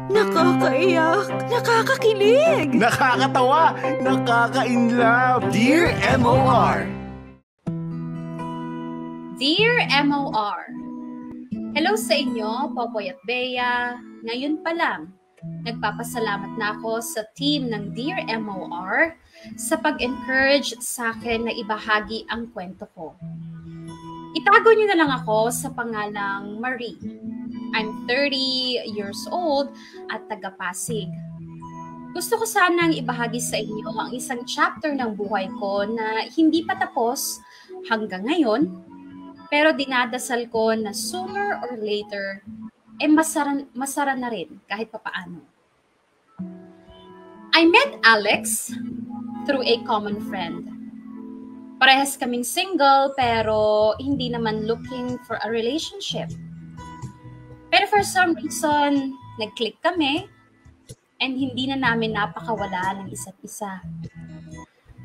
Nakakaiyak, nakakakilig, Nakakatawa, nakaka-inlove. Dear MOR. Dear MOR, hello sa inyo, Popoy at Bea. Ngayon pa lang, nagpapasalamat na ako sa team ng Dear MOR sa pag-encourage sa akin na ibahagi ang kwento ko. Itago niyo na lang ako sa pangalang Marie. I'm 30 years old at taga-Pasig. Gusto ko sanang ibahagi sa inyo ang isang chapter ng buhay ko na hindi pa tapos hanggang ngayon, pero dinadasal ko na sooner or later, masara na rin kahit papaano. I met Alex through a common friend. Parehas kaming single pero hindi naman looking for a relationship. Pero for some reason, nag-click kami and hindi na namin napakawala ng isa't isa.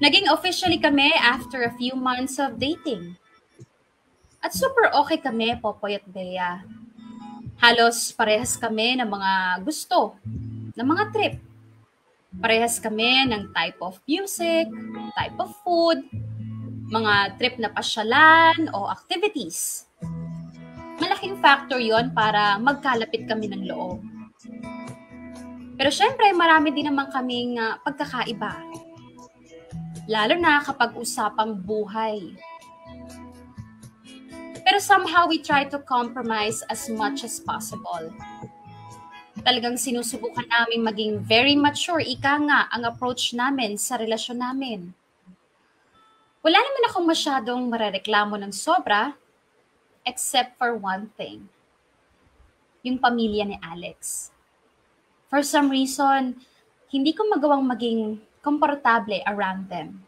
Naging officially kami after a few months of dating. At super okay kami, Popoy at Bea. Halos parehas kami ng mga gusto, ng mga trip. Parehas kami ng type of music, type of food, mga trip na pasyalan o activities. Malaking factor yon para magkalapit kami ng loob. Pero syempre, marami din naman kaming pagkakaiba. Lalo na kapag usapang buhay. Pero somehow we try to compromise as much as possible. Talagang sinusubukan namin maging very mature, ika nga, ang approach namin sa relasyon namin. Wala naman akong masyadong marereklamo ng sobra, except for one thing. Yung pamilya ni Alex. For some reason, hindi ko magawang maging komportable around them.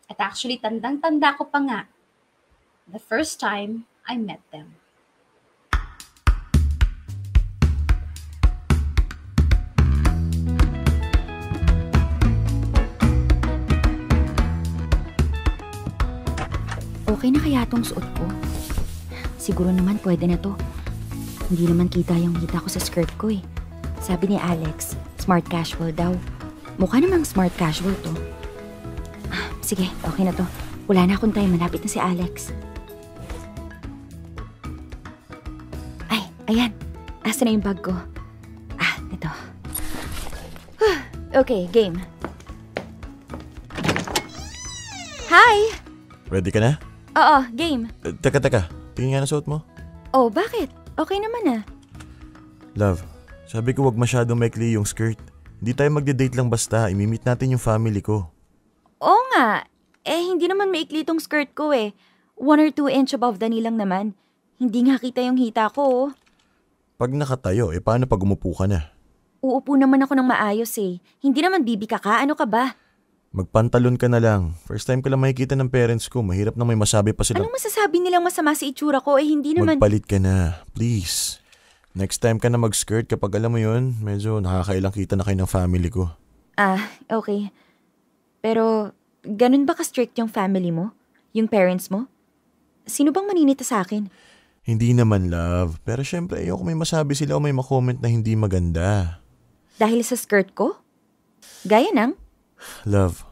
At actually, tandang-tanda ko pa nga, the first time I met them. Okay na kaya tong suot ko? Siguro naman pwede na to. Hindi naman kita yung hita ko sa skirt ko eh. Sabi ni Alex, smart casual daw. Mukha namang smart casual to. Sige, okay na to. Wala na akong time, malapit na si Alex. Ay, ayan. Asa na yung bag ko? Ito. Okay, game. Hi! Ready ka na? Oo, game. Teka. Tingin nga na suot mo. Oh, bakit? Okay naman ah. Love, sabi ko wag masyadong maikli yung skirt. Hindi tayo magde-date lang basta. Imimit natin yung family ko. Oo nga. Hindi naman maikli tong skirt ko eh. 1 or 2 inch above the knee lang naman. Hindi nga kita yung hita ko oh. Pag nakatayo, paano pag umupo ka na? Uupo naman ako ng maayos eh. Hindi naman bibi ka. Ano ka ba? Magpantalon ka na lang. First time ko lang makikita ng parents ko. Mahirap na may masabi pa sila. Anong masasabi nilang masama sa itsura ko? Hindi naman... Magpalit ka na. Please. Next time ka na mag-skirt kapag alam mo yun, medyo nakakailang kita na kayo ng family ko. Okay. Pero, ganun ba ka-strict yung family mo? Yung parents mo? Sino bang maninita sa akin? Hindi naman, love. Pero syempre, ayoko may masabi sila o may makomment na hindi maganda. Dahil sa skirt ko? Gaya ng? Love,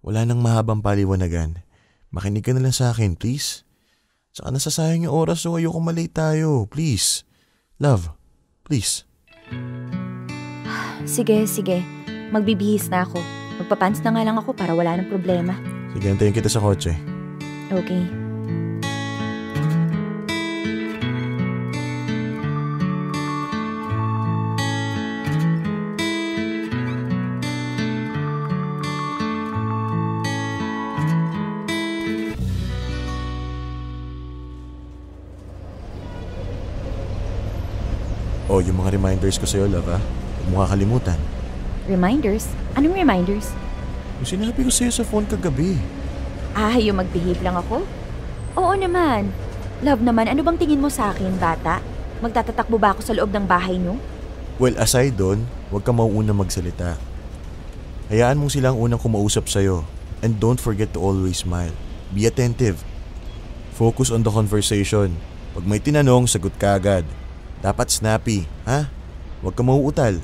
wala nang mahabang paliwanagan. Makinig ka na lang sa akin, please. Saka nasasayang yung oras so ayoko malate tayo. Please. Love, please. Sige. Magbibihis na ako. Magpapants na nga lang ako para wala ng problema. Sige, antayin kita sa kotse. Okay. Oh, yung mga reminders ko sa'yo, love, ha? Huwag mo kakalimutan. Reminders? Anong reminders? Yung sinabi ko sa'yo sa phone kagabi. Yung mag-behave lang ako? Oo naman. Love naman, ano bang tingin mo sa akin, bata? Magtatatakbo ba ako sa loob ng bahay niyo? Well, aside doon, huwag ka mauuna magsalita. Hayaan mong silang unang kumausap sa'yo. And don't forget to always smile. Be attentive. Focus on the conversation. Pag may tinanong, sagot ka agad. Dapat snappy, ha? Huwag ka mauutal.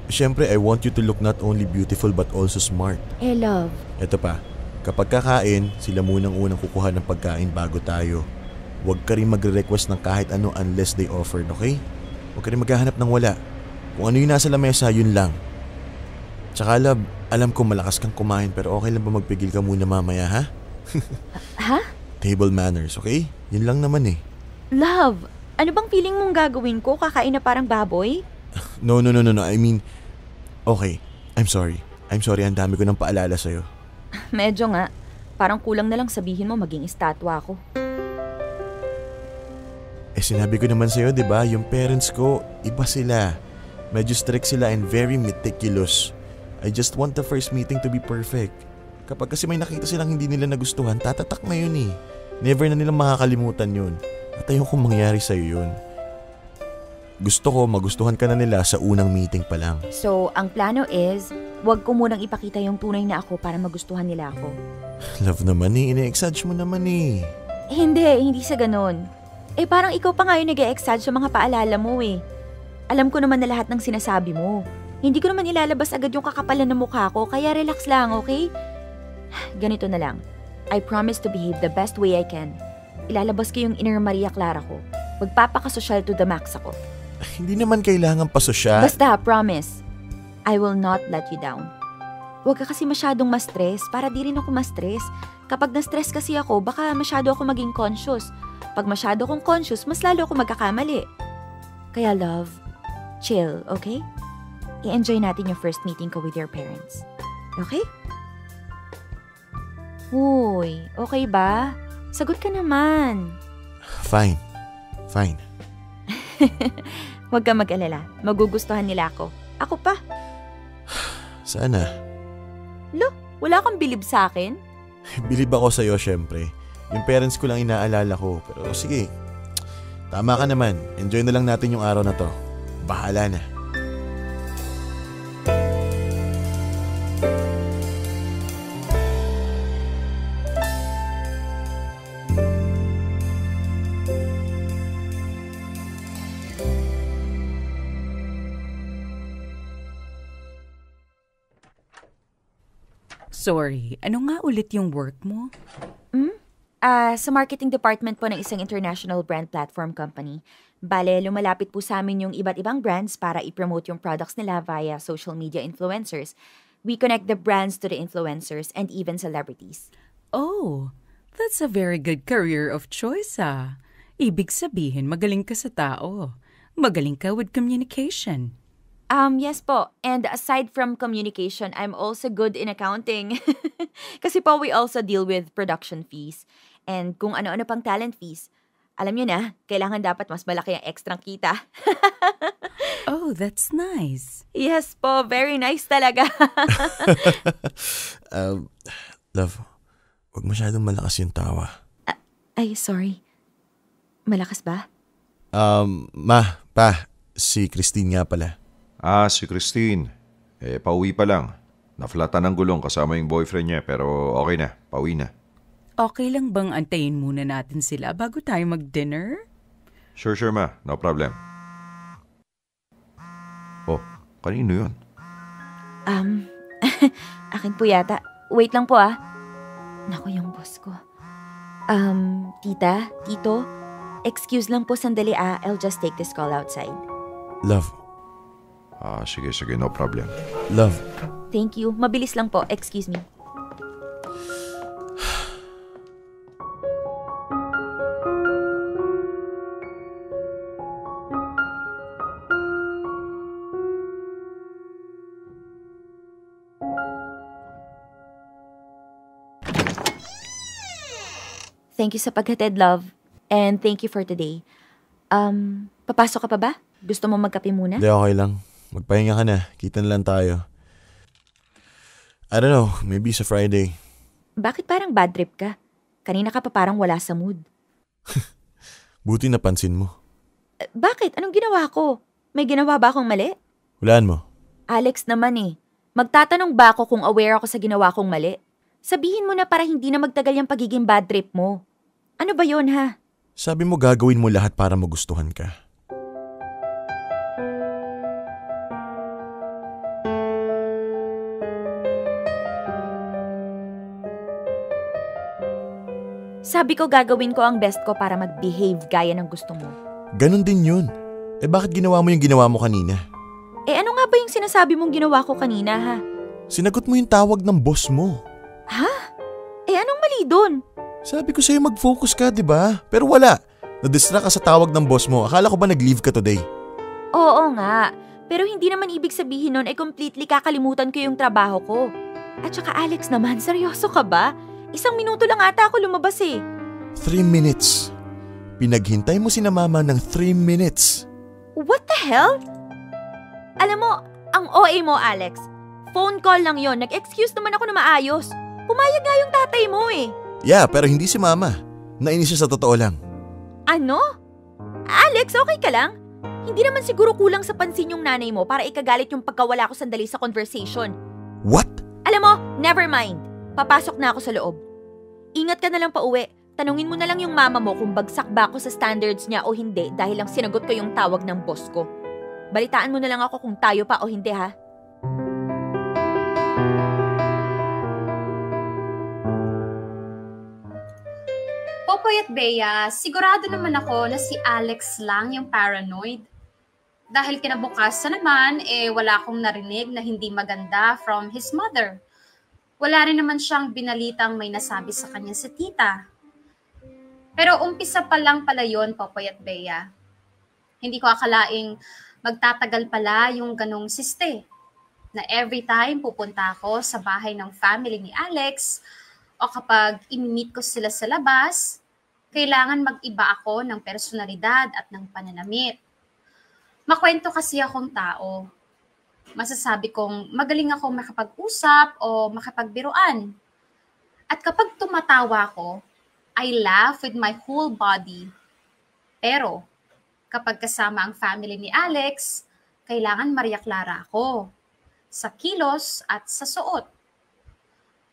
Siyempre, I want you to look not only beautiful but also smart. Love. Eto pa, kapag kakain, sila munang unang kukuha ng pagkain bago tayo. Huwag ka rin magre-request ng kahit ano unless they offered, okay? Huwag ka rin maghahanap ng wala. Kung ano yung nasa lamesa, yun lang. Tsaka love, alam ko malakas kang kumain pero okay lang ba magpigil ka muna mamaya, ha? Ha? Table manners, okay? Yun lang naman eh. Love, ano bang feeling mong gagawin ko? Kakain na parang baboy? No. I mean, okay. I'm sorry, ang dami ko nang paalala sa'yo. Medyo nga. Parang kulang na lang sabihin mo maging estatwa ako. Sinabi ko naman sa'yo, di ba? Yung parents ko, iba sila. Medyo strict sila and very meticulous. I just want the first meeting to be perfect. Kapag kasi may nakita silang hindi nila nagustuhan, tatatak na yun eh. Never na nilang makakalimutan yun. At ayokong mangyari sa'yo yun. Gusto ko magustuhan ka na nila sa unang meeting pa lang. So, ang plano is, wag ko munang ipakita yung tunay na ako para magustuhan nila ako. Love naman eh, ine-exage mo naman eh. Hindi sa ganun. Parang ikaw pa nga yung nag-e-exage sa mga paalala mo eh. Alam ko naman na lahat ng sinasabi mo. Hindi ko naman ilalabas agad yung kakapalan ng mukha ko, kaya relax lang, okay? Ganito na lang. I promise to behave the best way I can. Ilalabas ko yung inner Maria Clara ko. Magpapakasosyal to the max ako. Hindi naman kailangan pasosyal. Basta, promise. I will not let you down. Huwag ka kasi masyadong ma-stress para di rin ako ma-stress. Kapag na-stress kasi ako, baka masyado ako maging conscious. Pag masyado akong conscious, mas lalo ako magkakamali. Kaya love, chill, okay? I-enjoy natin yung first meeting ko with your parents. Okay? Uy, okay ba? Sagot ka naman. Fine. Huwag ka mag-alala. Magugustuhan nila ako. Ako pa. Sana. Wala kang bilib sa akin? Bilib ako sa'yo, syempre. Yung parents ko lang inaalala ko. Pero sige, tama ka naman. Enjoy na lang natin yung araw na to. Bahala na. Sorry, ano nga ulit yung work mo? Sa marketing department po ng isang international brand platform company. Bale, lumalapit po sa amin yung iba't ibang brands para i-promote yung products nila via social media influencers. We connect the brands to the influencers and even celebrities. Oh, that's a very good career of choice Ibig sabihin, magaling ka sa tao. Magaling ka with communication. Yes po. And aside from communication, I'm also good in accounting. Kasi po, we also deal with production fees. And kung ano-ano pang talent fees. Alam nyo na, kailangan dapat mas malaki ang ekstrang kita. Oh, that's nice. Yes po, very nice talaga. Love, huwag masyadong malakas yung tawa. Ay, sorry. Malakas ba? Si Christine nga pala. Si Christine. Pauwi pa lang. Naflatan ng gulong kasama yung boyfriend niya pero okay na, pauwi na. Okay lang bang antayin muna natin sila bago tayo mag-dinner? Sure ma, no problem. Oh, kanino yun? Akin po yata. Wait lang po Naku, yung boss ko. Tita, tito, excuse lang po sandali I'll just take this call outside. Love. Sige, no problem. Love. Thank you. Mabilis lang po. Excuse me. Thank you sa paghatid, love. And thank you for today. Papasok ka pa ba? Gusto mo magkape muna? Hindi, okay lang. Magpahinga ka na. Kita na lang tayo. I don't know, maybe sa Friday. Bakit parang bad trip ka? Kanina ka pa parang wala sa mood. Buti napansin mo. Bakit? Anong ginawa ko? May ginawa ba akong mali? Hulaan mo. Alex naman Magtatanong ba ako kung aware ako sa ginawa kong mali? Sabihin mo na para hindi na magtagal yung pagiging bad trip mo. Ano ba yon ha? Sabi mo gagawin mo lahat para magustuhan ka. Sabi ko gagawin ko ang best ko para mag-behave gaya ng gusto mo. Ganon din yun. Bakit ginawa mo yung ginawa mo kanina? Ano nga ba yung sinasabi mong ginawa ko kanina, ha? Sinagot mo yung tawag ng boss mo. Ha? Anong mali dun? Sabi ko sa'yo mag-focus ka, di ba? Pero wala. Na-distract ka sa tawag ng boss mo. Akala ko ba nag-leave ka today? Oo nga. Pero hindi naman ibig sabihin nun completely kakalimutan ko yung trabaho ko. At saka Alex naman, seryoso ka ba? 1 minuto lang ata ako lumabas 3 minutes. Pinaghintay mo si na mama ng 3 minutes. What the hell? Alam mo, ang OA mo, Alex. Phone call lang yon. Nag-excuse naman ako na maayos. Pumayag nga yung tatay mo Yeah, pero hindi si mama. Nainis siya sa totoo lang. Ano? Alex, okay ka lang? Hindi naman siguro kulang sa pansin yung nanay mo para ikagalit yung pagkawala ko sandali sa conversation. What? Alam mo, never mind. Papasok na ako sa loob. Ingat ka na lang pauwi. Tanungin mo na lang yung mama mo kung bagsak ba ako sa standards niya o hindi dahil lang sinagot ko yung tawag ng boss ko. Balitaan mo na lang ako kung tayo pa o hindi, ha? Popoy at Bea, sigurado naman ako na si Alex lang yung paranoid. Dahil kinabukasan naman, wala akong narinig na hindi maganda from his mother. Wala rin naman siyang binalitang may nasabi sa kanya sa tita. Pero umpisa pa lang pala yun, Popoy at Bea. Hindi ko akalaing magtatagal pala yung ganong siste. Na every time pupunta ako sa bahay ng family ni Alex, o kapag imi-meet ko sila sa labas, kailangan mag-iba ako ng personalidad at ng pananamit. Makwento kasi akong tao. Masasabi kong magaling akong makapag-usap o makapagbiruan. At kapag tumatawa ko, I laugh with my whole body. Pero kapag kasama ang family ni Alex, kailangan Maria Clara ako. Sa kilos at sa suot.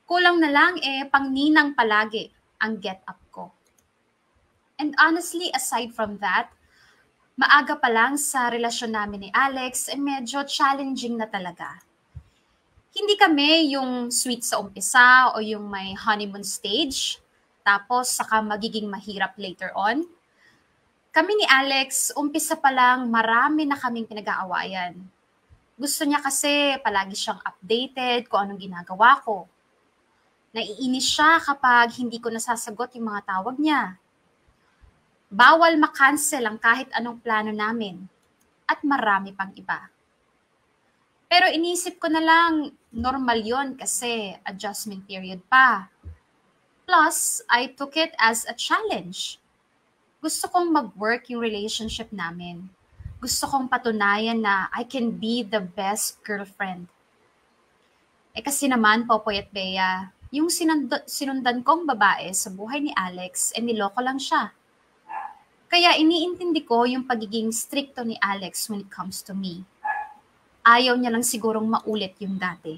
Kulang na lang pangninang palagi ang get-up ko. And honestly, aside from that, maaga pa lang sa relasyon namin ni Alex, medyo challenging na talaga. Hindi kami yung sweet sa umpisa o yung may honeymoon stage, tapos saka magiging mahirap later on. Kami ni Alex, umpisa pa lang marami na kaming pinag-aawayan. Gusto niya kasi palagi siyang updated kung anong ginagawa ko. Naiinis siya kapag hindi ko nasasagot yung mga tawag niya. Bawal makancel ang kahit anong plano namin. At marami pang iba. Pero inisip ko na lang, normal yon kasi adjustment period pa. Plus, I took it as a challenge. Gusto kong mag-work yung relationship namin. Gusto kong patunayan na I can be the best girlfriend. Kasi naman, Popoy at Bea, yung sinundan kong babae sa buhay ni Alex, niloko lang siya. Kaya iniintindi ko yung pagiging stricto ni Alex when it comes to me. Ayaw niya lang sigurong maulit yung dati.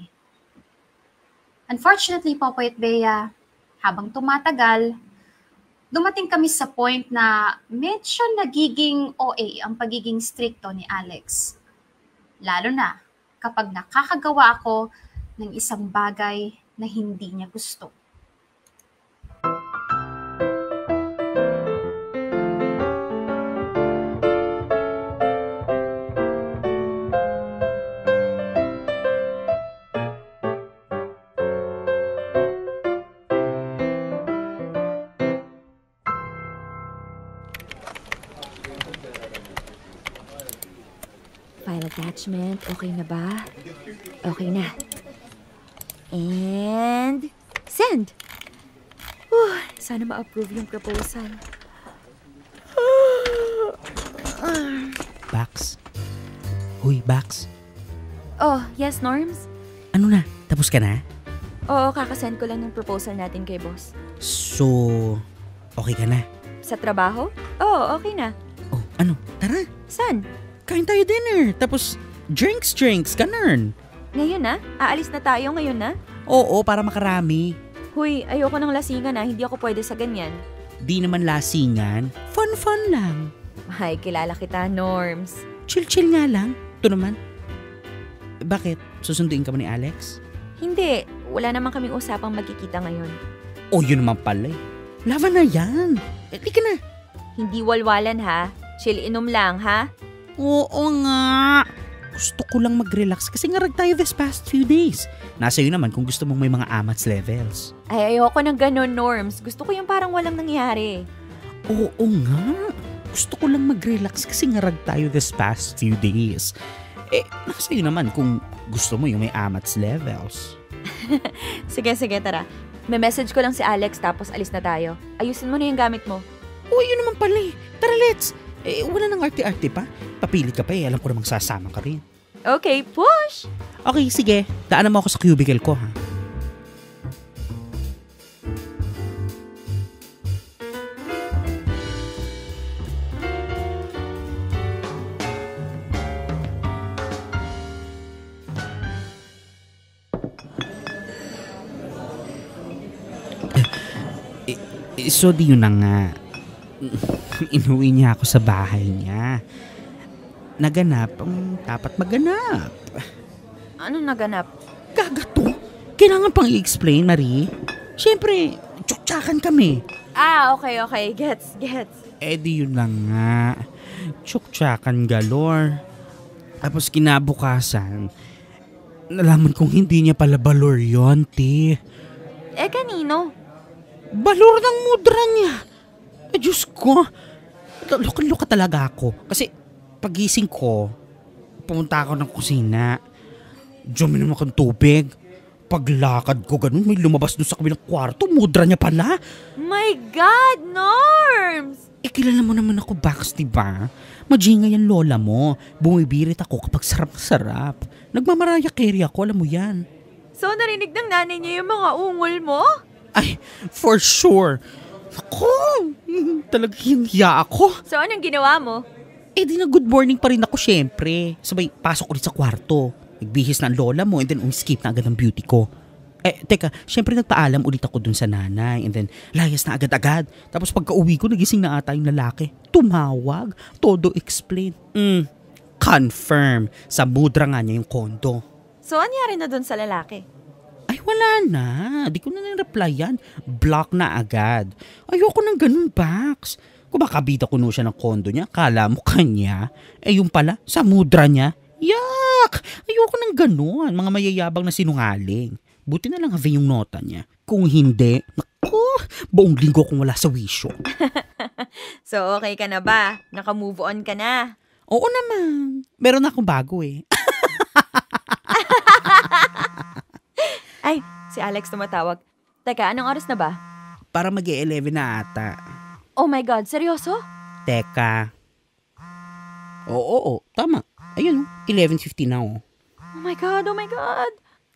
Unfortunately, Popoy at Bea, habang tumatagal, dumating kami sa point na medyo nagiging OA ang pagiging stricto ni Alex. Lalo na kapag nakakagawa ako ng isang bagay na hindi niya gusto. File attachment, okay na ba? Okay na. And send! Sana ma-approve yung proposal. Bax? Uy, Bax. Oh, yes, Norms? Ano na? Tapos ka na? Oo, kakasend ko lang yung proposal natin kay boss. So, okay ka na? Sa trabaho? Oo, okay na. Oh, ano? Tara, Saan? kain tayo dinner. Tapos, drinks, ganun. Ngayon na? Aalis na tayo ngayon na? Oo, para makarami. Huy, ayoko ng lasingan na. Hindi ako pwede sa ganyan. Di naman lasingan. Fun lang. Ay, kilala kita, Norms. Chill nga lang. Ito naman. Bakit? Susunduin ka ba ni Alex? Hindi. Wala naman kaming usapang magkikita ngayon. Oh, yun naman pala eh. Laban na yan. Di ka na. Hindi walwalan ha. Chill inom lang ha. Oo nga. Gusto ko lang mag-relax kasi ngarag tayo this past few days. Nasa iyo naman kung gusto mong may mga amats levels. Ay, ayoko ng ganun, Norms. Gusto ko yung parang walang nangyari. Oo nga. Gusto ko lang mag-relax kasi ngarag tayo this past few days. Nasa iyo naman kung gusto mo yung may amats levels. Sige, tara. May message ko lang si Alex tapos alis na tayo. Ayusin mo na yung gamit mo. Oo, yun naman pala eh. Tara, let's. Wala nang arte-arte pa. Papilit ka pa eh. Alam ko namang sasama ka rin. Okay, push! Okay, sige. Daanan mo ako sa cubicle ko, ha? So, di yun na nga. Inuwi niya ako sa bahay niya. Naganap ang dapat maganap. Ano naganap? Kagato? Kailangan pang i-explain, Marie. Siyempre, tsuktsakan kami. Okay. Gets. Di yun lang nga. Tsuktsakan galore. Tapos kinabukasan, nalaman kong hindi niya pala balor yun, ti. Kanino? Balor ng mudra niya. Diyos ko. Luka talaga ako. Kasi pagising ko, pumunta ako ng kusina. Diyan naman akong tubig. Paglakad ko ganun, may lumabas doon sa kabilang kwarto. Mudra niya pala. My God, Norms! Kilala mo naman ako, Bax, diba? Majinga yan lola mo. Bumibirit ako kapag sarap-sarap. Nagmamaraya carry ako, alam mo yan. So, narinig ng nanay niya yung mga ungol mo? Ay, for sure. Ako, talagang hiya ako. So, anong ginawa mo? Di na good morning pa rin ako syempre. Sabay, pasok ulit sa kwarto. Nagbihis na ang lola mo and then skip na agad ang beauty ko. Teka, syempre nagpaalam ulit ako dun sa nanay and then layas na agad-agad. Tapos pagka-uwi ko, nagising na ata yung lalaki. Tumawag, todo explain. Confirm, sa mudra nga niya yung kondo. So, anyari na dun sa lalaki? Ay, wala na. Di ko na replyan. Block na agad. Ayoko ng ganun, Bax. Kung makabita ko no siya ng kondo niya, kala mo kanya. Yung pala, sa mudra niya. Yak! Ayoko ng ganun. Mga mayayabang na sinungaling. Buti na lang have yung nota niya. Kung hindi, naku, buong linggo kung wala sa wisyo. So, okay ka na ba? Naka-move on ka na? Oo naman. Meron na akong bago eh. Ay, si Alex tumatawag. Teka, anong oras na ba? Para mag-11 na ata. Oh my God, seryoso? Teka. Oo, tama. Ayun, 11:50 na oh. Oh my God.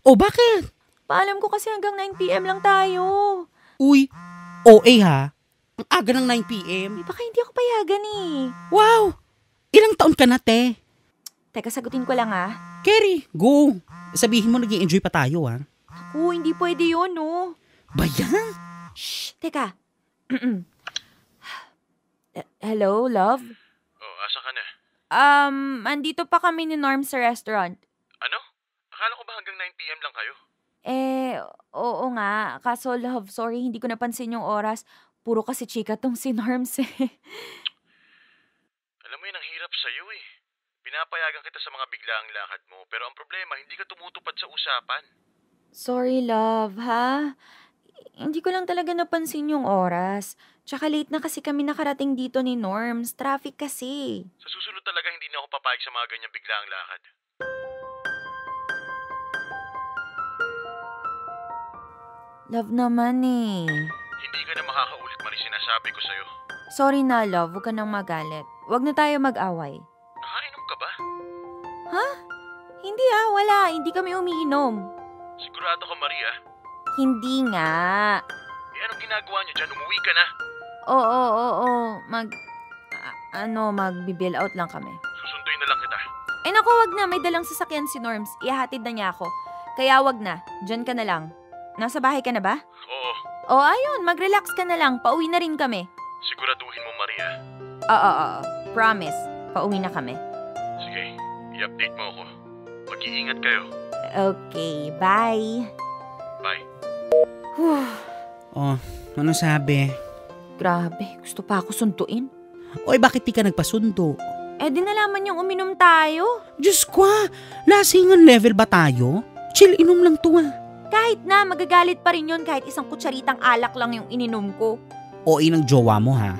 Oh, bakit? Paalam ko kasi hanggang 9 p.m. lang tayo. Uy, OA ha? Ang aga ng 9 p.m. Baka hindi ako payagan eh. Wow! Ilang taon ka na, te? Teka, sagutin ko lang ah. Kerry, go! Sabihin mo nag-i-enjoy pa tayo ha? Ako, hindi pwede yun no. Ba yan? Shh, teka. Hello, love? Oh, asa ka na? Andito pa kami ni Norm sa restaurant. Ano? Akala ko ba hanggang 9 p.m. lang kayo? Oo nga. Kaso, love, sorry, hindi ko napansin yung oras. Puro kasi chika tong si Norms eh. Alam mo yun, ang hirap sa'yo eh. Pinapayagan kita sa mga biglaang lakad mo, pero ang problema, hindi ka tumutupad sa usapan. Sorry, love, ha? Hindi ko lang talaga napansin yung oras. Tsaka late na kasi kami nakarating dito ni Norms. Traffic kasi. Sa susunod talaga, hindi na ako papayag sa mga ganyang biglaang lakad. Love naman eh. Hindi ka na makakaulit, Marie, sinasabi ko sa'yo. Sorry na, love. Huwag ka nang magalit. Huwag na tayo mag-away. Nakainom ka ba? Ha? Hindi wala. Hindi kami umiinom. Sigurado ka, Maria? Hindi nga. Anong ginagawa niyo dyan? Umuwi ka na. Oo. Magbibill out lang kami. Susunduin na lang kita. Naku, wag na. May dalang sasakyan si Norms. Ihahatid na niya ako. Kaya wag na. Diyan ka na lang. Nasa bahay ka na ba? Oo. Ayun. Mag-relax ka na lang. Pauwi na rin kami. Siguraduhin mo, Maria. Oo. Promise. Pauwi na kami. Sige, i-update mo ako. Mag-iingat kayo. Okay, bye. Bye. Oh, ano sabi? Grabe, gusto pa ako suntuin. Oy, bakit di ka nagpasundo? Di nalaman yung uminom tayo. Diyos ko, lasingan level ba tayo? Chill, inom lang to Kahit na, magagalit pa rin yun kahit isang kutsaritang alak lang yung ininom ko. O ng jowa mo ha?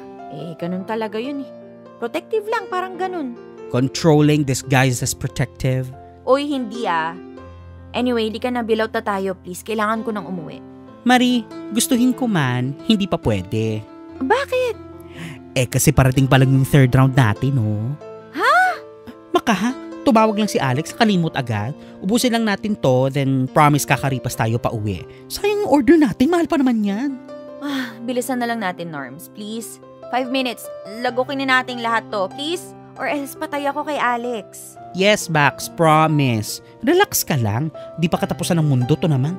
Ganun talaga yun eh. Protective lang, parang ganun. Controlling disguised as protective. Oy, hindi Anyway, di ka na bilaw na tayo, please. Kailangan ko nang umuwi. Marie, gustuhin ko man, hindi pa pwede. Bakit? Kasi parating pa lang yung third round natin, no? Maka, tumawag lang si Alex, kalimot agad. Ubusin lang natin to, then promise kakaripas tayo pa uwi. Sayang yung order natin, mahal pa naman yan. Bilisan na lang natin, Norms, please. 5 minutes, lagukin na natin lahat to, please. Or else patay ako kay Alex. Yes, Bax, promise. Relax ka lang, di pa katapusan ng mundo to naman.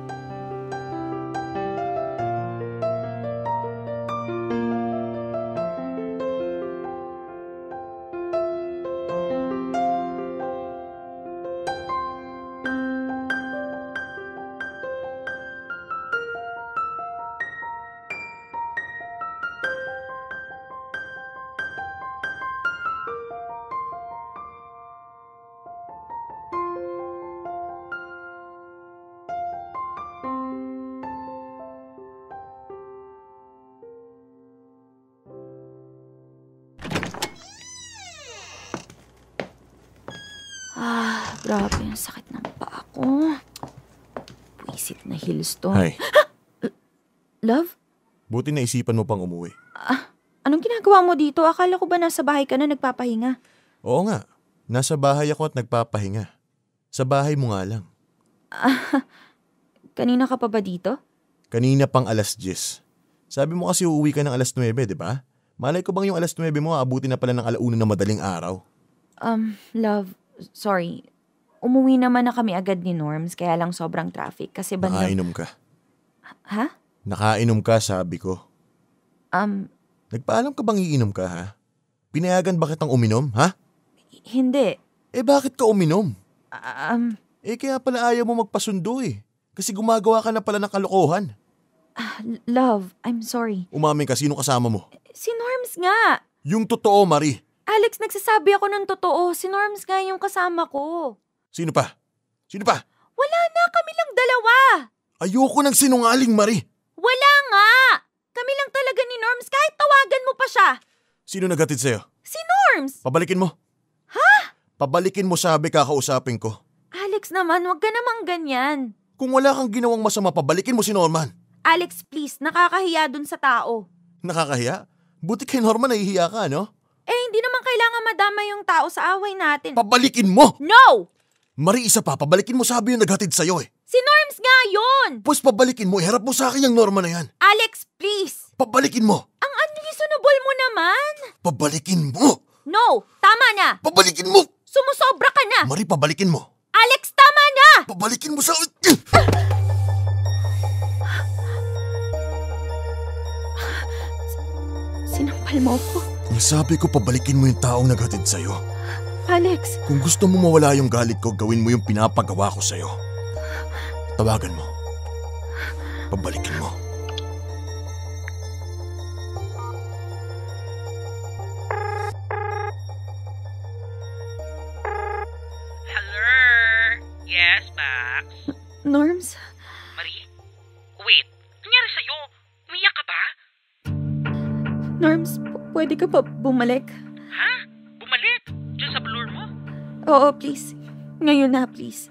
Grabe, ang sakit ng paa ko. Puisit na heels to. Hi. Love? Buti naisipan mo pang umuwi. Anong ginagawa mo dito? Akala ko ba nasa bahay ka na nagpapahinga? Oo nga. Nasa bahay ako at nagpapahinga. Sa bahay mo nga lang. Kanina ka pa ba dito? Kanina pang 10:00. Sabi mo kasi uuwi ka ng 9:00, di ba? Malay ko bang yung 9:00 mo aabuti na pala ng 1:00 na madaling araw? Love, sorry. Umuwi naman na kami agad ni Norms, kaya lang sobrang traffic. Kasi Nakainom ka. Ha? Nakainom ka, sabi ko. Nagpaalam ka bang iinom ka, ha? Pinayagan ba kitang uminom, ha? Hindi. Bakit ka uminom? Um, Kaya pala ayaw mo magpasundo Kasi gumagawa ka na pala ng kalokohan. Love, I'm sorry. Umamin ka, sino kasama mo? Si Norms nga. Yung totoo, Marie. Alex, nagsasabi ako ng totoo. Si Norms nga yung kasama ko. Sino pa? Sino pa? Wala na, kami lang dalawa. Ayoko ng sinungaling, Marie. Wala nga. Kami lang talaga ni Norms, kahit tawagan mo pa siya. Sino naghatid sa'yo? Si Norms. Pabalikin mo. Ha? Pabalikin mo, sabi, kakausapin ko. Alex naman, wag ka namang ganyan. Kung wala kang ginawang masama, pabalikin mo si Norman. Alex, please, nakakahiya dun sa tao. Nakakahiya? Buti kay Norman nahihiya ka, no? Hindi naman kailangan madama yung tao sa away natin. Pabalikin mo! No! Marie, isa pa, pabalikin mo, sabi, yung naghatid sa'yo Si Norms nga yun! Pues pabalikin mo, iharap mo sa akin yung Norman na yan. Alex, please! Pabalikin mo! Ang unreasonable mo naman! Pabalikin mo! No! Tama na! Pabalikin mo! Sumusobra ka na! Marie, pabalikin mo! Alex, tama na! Pabalikin mo sa... Sinampal mo ko. Sabi ko, pabalikin mo yung taong naghatid sa'yo. Alex! Kung gusto mo mawala yung galit ko, gawin mo yung pinapagawa ko sa'yo. Tawagan mo. Pabalikin mo. Hello? Yes, Max? Norms? Marie? Wait, nangyari sa'yo? Umiyak ka ba? Norms, pwede ka pa bumalik? Ha? Bumalik? Diyan sa blur mo? Oo, please. Ngayon na, please.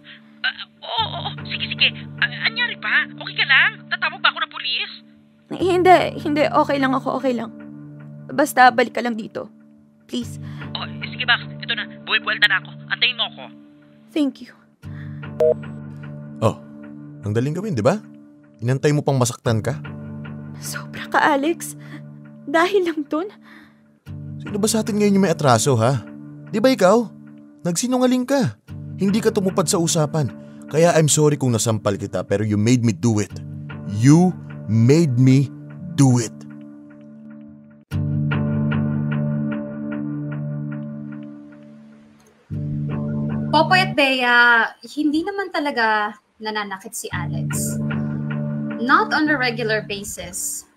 Oo. Sige. Anyari pa? Okay ka lang? Tatawag ba ako ng pulis? Hindi. Okay lang ako, okay lang. Basta balik ka lang dito. Please. Sige, Max. Ito na. Buwelta na ako. Antayin mo ako. Thank you. Ang daling gawin, di ba? Inantay mo pang masaktan ka? Sobra ka, Alex. Dahil lang dun. Sino ba sa atin ngayon yung may atraso, ha? Di ba ikaw? Nagsinungaling ka. Hindi ka tumupad sa usapan. Kaya I'm sorry kung nasampal kita, pero you made me do it. You made me do it. Popoy at Bea, hindi naman talaga nananakit si Alex. Not on a regular basis.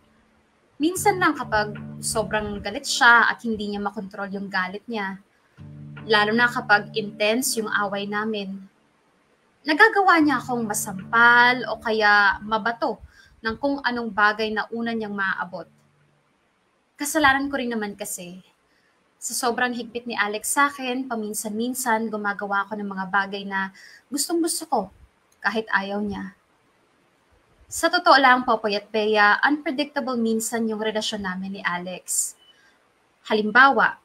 Minsan lang kapag sobrang galit siya at hindi niya makontrol yung galit niya. Lalo na kapag intense yung away namin. Nagagawa niya akong masampal o kaya mabato ng kung anong bagay na una niyang maaabot. Kasalanan ko rin naman kasi. Sa sobrang higpit ni Alex sa akin, paminsan-minsan gumagawa ako ng mga bagay na gustong-gusto ko kahit ayaw niya. Sa totoo lang, Popoy at Bea, unpredictable minsan yung relasyon namin ni Alex. Halimbawa,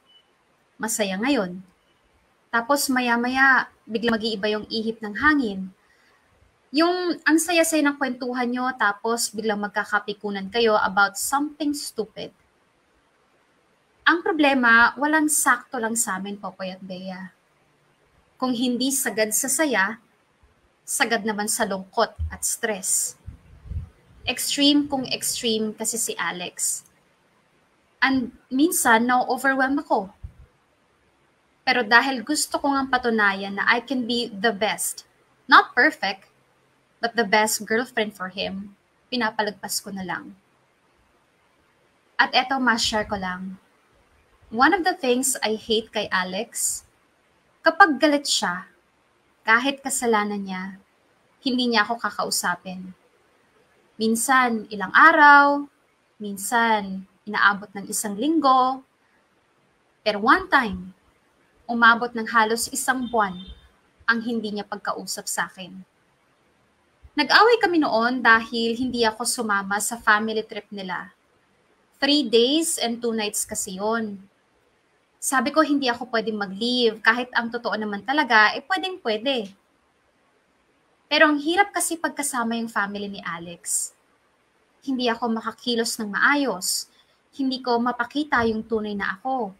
masaya ngayon. Tapos maya-maya, biglang mag-iiba yung ihip ng hangin. Yung ang saya-saya ng kwentuhan nyo, tapos biglang magkakapikunan kayo about something stupid. Ang problema, walang sakto lang sa amin, Popoy at Bea. Kung hindi sagad sa saya, sagad naman sa lungkot at stress. Extreme kung extreme kasi si Alex. And minsan, na-overwhelm ako. Pero dahil gusto ko ngang patunayan na I can be the best, not perfect, but the best girlfriend for him, pinapalagpas ko na lang. At eto, ma-share ko lang. One of the things I hate kay Alex, kapag galit siya, kahit kasalanan niya, hindi niya ako kakausapin. Minsan, ilang araw, minsan, inaabot ng 1 linggo. Pero one time, umabot ng halos 1 buwan ang hindi niya pagkausap sa akin. Nag-away kami noon dahil hindi ako sumama sa family trip nila. 3 days and 2 nights kasi yun. Sabi ko hindi ako pwedeng mag-leave kahit ang totoo naman talaga, pwedeng-pwede. Pero ang hirap kasi pagkasama yung family ni Alex. Hindi ako makakilos ng maayos. Hindi ko mapakita yung tunay na ako.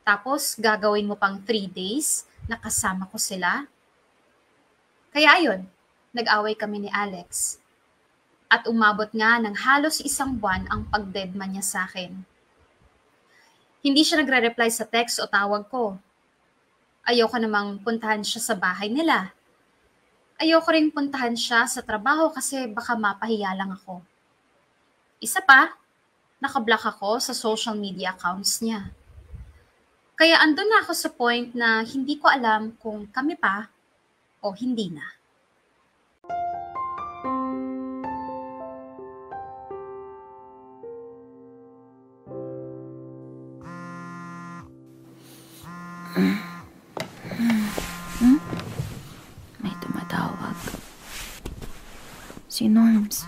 Tapos gagawin mo pang 3 days na kasama ko sila. Kaya ayun, nag-away kami ni Alex. At umabot nga ng halos 1 buwan ang pag-deadma niya sa akin. Hindi siya nagre-reply sa text o tawag ko. Ayoko namang puntahan siya sa bahay nila. Ayoko ring puntahan siya sa trabaho kasi baka mapahiya lang ako. Isa pa, nakablock ako sa social media accounts niya. Kaya andun na ako sa point na hindi ko alam kung kami pa o hindi na. May tumatawag. Si Norms.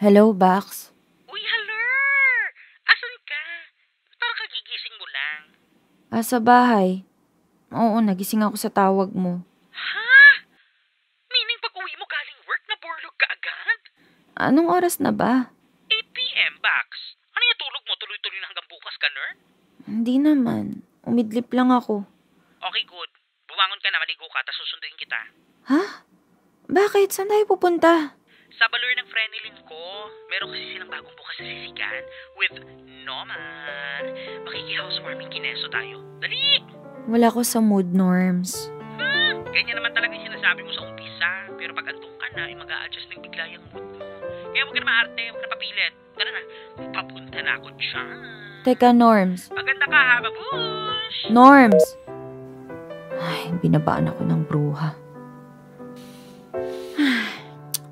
Hello, Bax? Uy, hello! Asan ka? Parang kagigising mo lang. Sa bahay. Oo, nagising ako sa tawag mo. Ha? Meaning pag uwi mo galing work na borlog ka agad? Anong oras na ba? 8 p.m. Bax. Ano yung tulog mo? Tuloy-tuloy na hanggang bukas ka, Ner? Hindi naman. Umidlip lang ako. Okay, good. Bumangon ka na, maligo ka, tapos susunduin kita. Ha? Bakit? Saan tayo pupunta? Sa balor ng Frenilyn ko, meron kasi silang bagong bukas sa sisigan with Noman. Makiki-housewarming kineso tayo. Dali! Wala ko sa mood, Norms. Ganyan naman talaga yung sinasabi mo sa umpisa. Pero pag andun ka na, mag-a-adjust ng bigla yung mood mo. Kaya huwag ka na maarte, huwag ka na papilit. Tara na, papunta na ako dyan. Teka, Norms. Maganda ka ha, babush! Norms! Ay, binabaan ako ng bruha.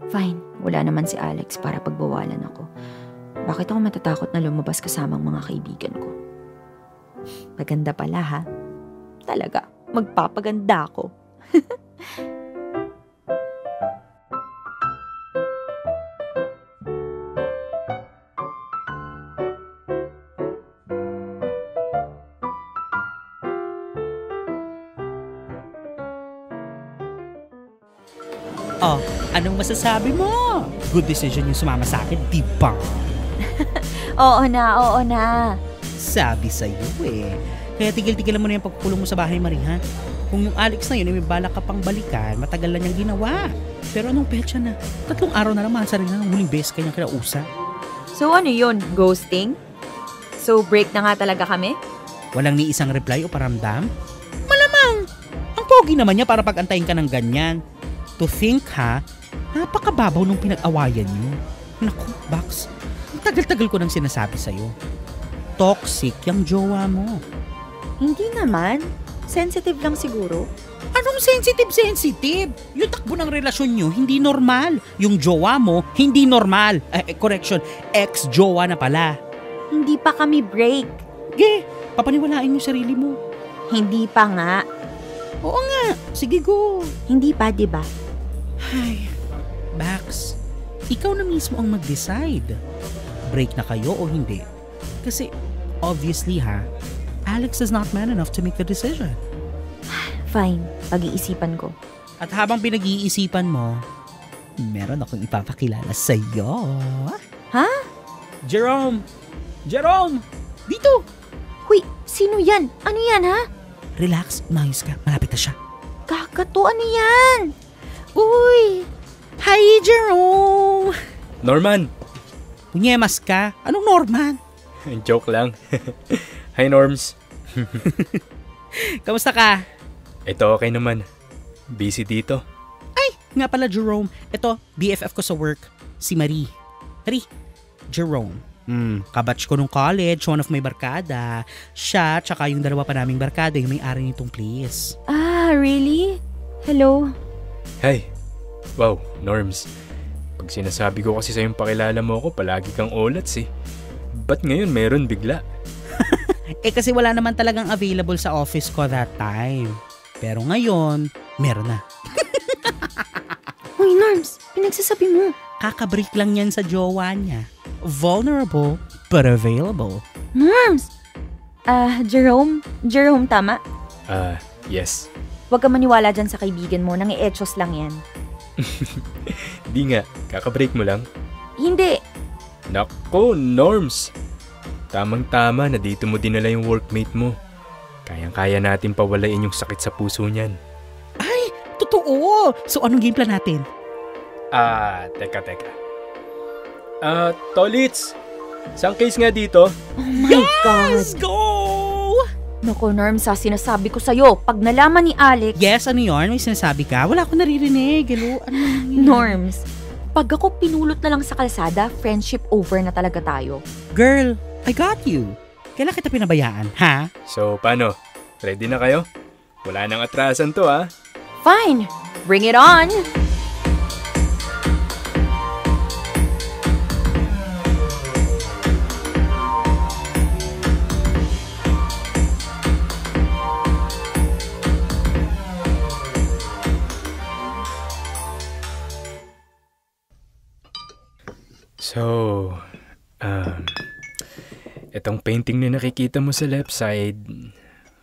Fine, wala naman si Alex para pagbawalan ako. Bakit ako matatakot na lumabas kasamang mga kaibigan ko? Maganda pala ha. Talaga, magpapaganda ako. Oh, anong masasabi mo? Good decision yung sumama sa akin, di ba? Oo na. Sabi sa'yo eh. Kaya tigil-tigilan mo na yung pagkukulong mo sa bahay, Mariha. Kung yung Alex na yun ay may balak ka pang balikan, matagal na niyang ginawa. Pero anong petsa na? 3 araw na naman sa rin na huling beses kanyang kinausa. So ano yun? Ghosting? So break na nga talaga kami? Walang ni isang reply o paramdam? Malamang! Ang pogi naman niya para pag-antayin ka ng ganyan. To think ha, napakababaw nung pinag-awayan niyo. Naku, Bax. Ang tagal-tagal ko nang sinasabi sa'yo. Toxic yung jowa mo. Hindi naman. Sensitive lang siguro. Anong sensitive? Yung takbo ng relasyon nyo, hindi normal. Yung jowa mo, hindi normal. Correction, ex-jowa na pala. Hindi pa kami break. Ge, papaniwalain mo sarili mo. Hindi pa nga. Oo nga, sige go. Hindi pa, di ba? Ay, Bax, ikaw na mismo ang mag-decide. Break na kayo o hindi? Kasi, obviously Alex is not man enough to make the decision. Fine, pag-iisipan ko. At habang pinag-iisipan mo, meron akong ipapakilala sa'yo. Ha? Jerome! Dito! Huy, sino yan? Ano yan, ha? Relax, umayos ka. Malapit na siya. Kakato, ano yan? Uy! Hi, Jerome! Norman! Punyemas ka? Anong Norman? Joke lang. Hi, Norms. Kamusta ka? Ito okay naman. Busy dito. Ay, nga pala Jerome. Ito, BFF ko sa work. Si Marie. Jerome. Kabatch ko nung college, one of my barkada. Siya, tsaka yung dalawa pa naming barkada, yung may-ari nitong place. Ah, really? Hello? Hi. Wow, Norms. Pag sinasabi ko kasi sa'yong pakilala mo ako, palagi kang olats eh. Ba't ngayon meron bigla? Kasi wala naman talagang available sa office ko that time. Pero ngayon, meron na. Uy, Norms, pinagsasabi mo. Kakabreak lang yan sa jowa niya. Vulnerable, but available. Norms! Jerome? Jerome, tama? Yes. Huwag ka maniwala dyan sa kaibigan mo, nang i-etchos lang yan. Di nga, kakabreak mo lang. Hindi. Nako, Norms. Tamang-tama na dito mo dinala yung workmate mo. Kayang-kaya natin pawalain yung sakit sa puso niyan. Ay, totoo! So anong game plan natin? Teka. Tolits! Isang case nga dito. Oh my God! Let's go! Naku, Norms, sinasabi ko sa'yo, pag nalaman ni Alex... Yes, ano yun? May sinasabi ka? Wala akong naririnig. Hello? Ano yun? Norms, pag ako pinulot na lang sa kalsada, friendship over na talaga tayo. Girl, I got you. Kailan kita pinabayaan, ha? So, paano? Ready na kayo? Wala nang atrasan to, ha? Fine! Bring it on! So, itong painting na nakikita mo sa left side,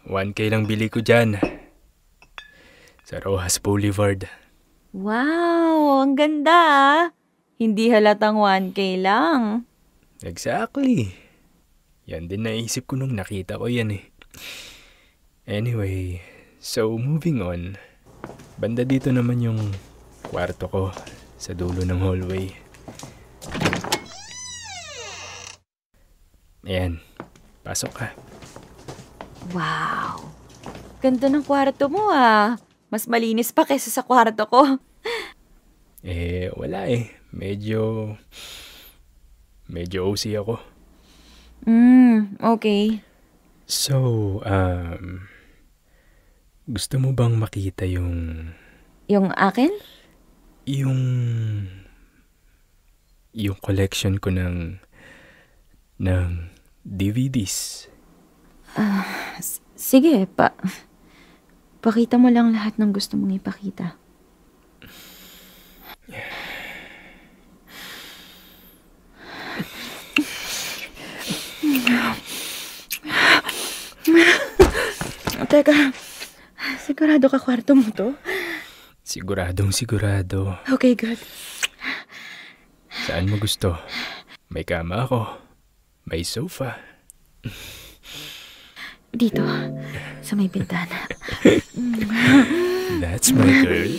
1K lang bili ko dyan. Sa Rojas Boulevard. Wow, ang ganda ah. Hindi halatang 1K lang. Exactly. Yan din naisip ko nung nakita ko yan eh. Anyway, so moving on. Banda dito naman yung kwarto ko sa dulo ng hallway. Ayan, pasok ka. Wow, ganda ng kwarto mo ah. Mas malinis pa kaysa sa kwarto ko. Wala eh. Medyo OC ako. Okay. So, gusto mo bang makita yung... Yung akin? Yung collection ko ng DVDs. Sige, pakita mo lang lahat ng gusto mong ipakita. Teka, sigurado ka kwarto mo to? Sigurado. Okay, good. Saan mo gusto? May kama ako. May sofa. Dito, sa may bintana. That's my girl.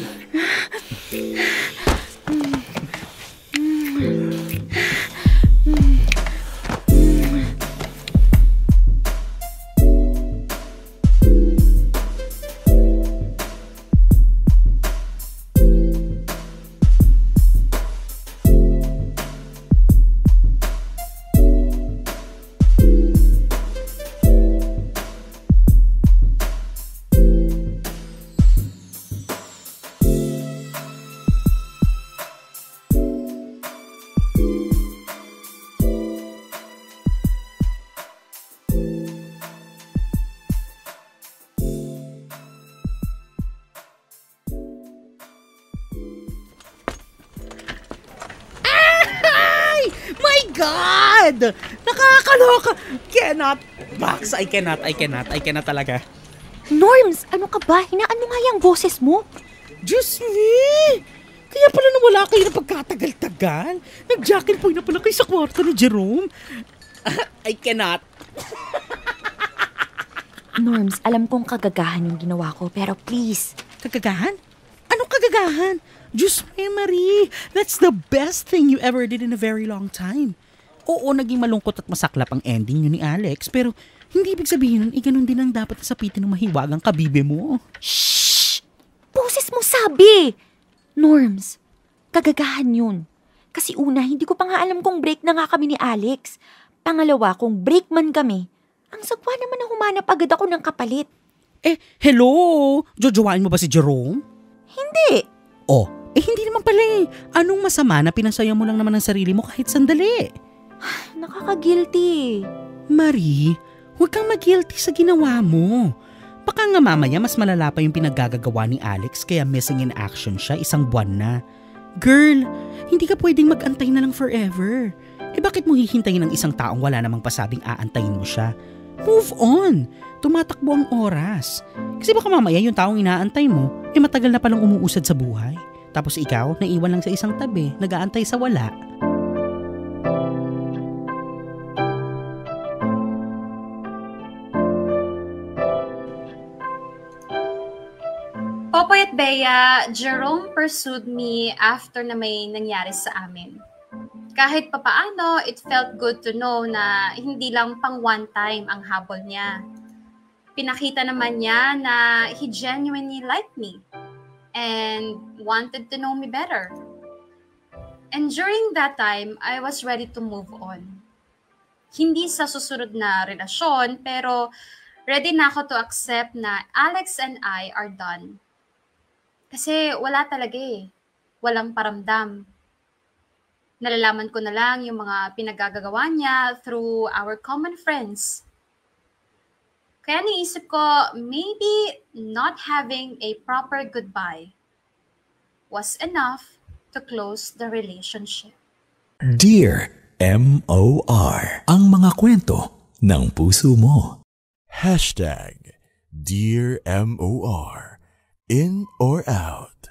God! Nakakaloka! Cannot! Max, I cannot talaga. Norms, ano ka ba? Hinaan mo nga yung boses mo. Diyos me! Kaya pala nawala kayo ng pagkatagal-tagal. Nag-jackal na pala kayo sa kwarto ni Jerome. I cannot. Norms, alam kong kagagahan yung ginawa ko, pero please. Kagagahan? Anong kagagahan? Diyos me, Marie. That's the best thing you ever did in a very long time. Oo, naging malungkot at masaklap ang ending yun ni Alex, pero hindi ibig sabihin nun, ganun din ang dapat nasapitin ng mahiwagang kabibe mo. Shhh! Boses mo sabi! Norms, kagagahan yun. Kasi una, hindi ko pa nga alam kung break na nga kami ni Alex. Pangalawa, kung break man kami, ang sagwa naman na humanap agad ako ng kapalit. Hello? Jojowain mo ba si Jerome? Hindi. Hindi naman pala eh. Anong masama na pinasaya mo lang naman ang sarili mo kahit sandali? Nakaka-guilty. Marie, huwag kang mag-guilty sa ginawa mo. Baka nga mamaya mas malala pa yung pinaggagawa ni Alex kaya missing in action siya 1 buwan na. Girl, hindi ka pwedeng mag-antay na lang forever. Bakit mo hihintayin ng isang taong wala namang pasabing aantayin mo siya? Move on! Tumatakbo ang oras. Kasi baka mamaya yung taong inaantay mo, matagal na palang umuusad sa buhay. Tapos ikaw, naiwan lang sa isang tabi, nag-aantay sa wala. Popoy at Bea, Jerome pursued me after na may nangyari sa amin. Kahit papaano, it felt good to know na hindi lang pang one time ang habol niya. Pinakita naman niya na he genuinely liked me and wanted to know me better. And during that time, I was ready to move on. Hindi sa susunod na relasyon, pero ready na ako to accept na Alex and I are done. Kasi wala talaga eh. Walang paramdam. Nalalaman ko na lang yung mga pinagagagawa niya through our common friends. Kaya niisip ko, maybe not having a proper goodbye was enough to close the relationship. Dear M.O.R. Ang mga kwento ng puso mo. #Dear M.O.R. In or out?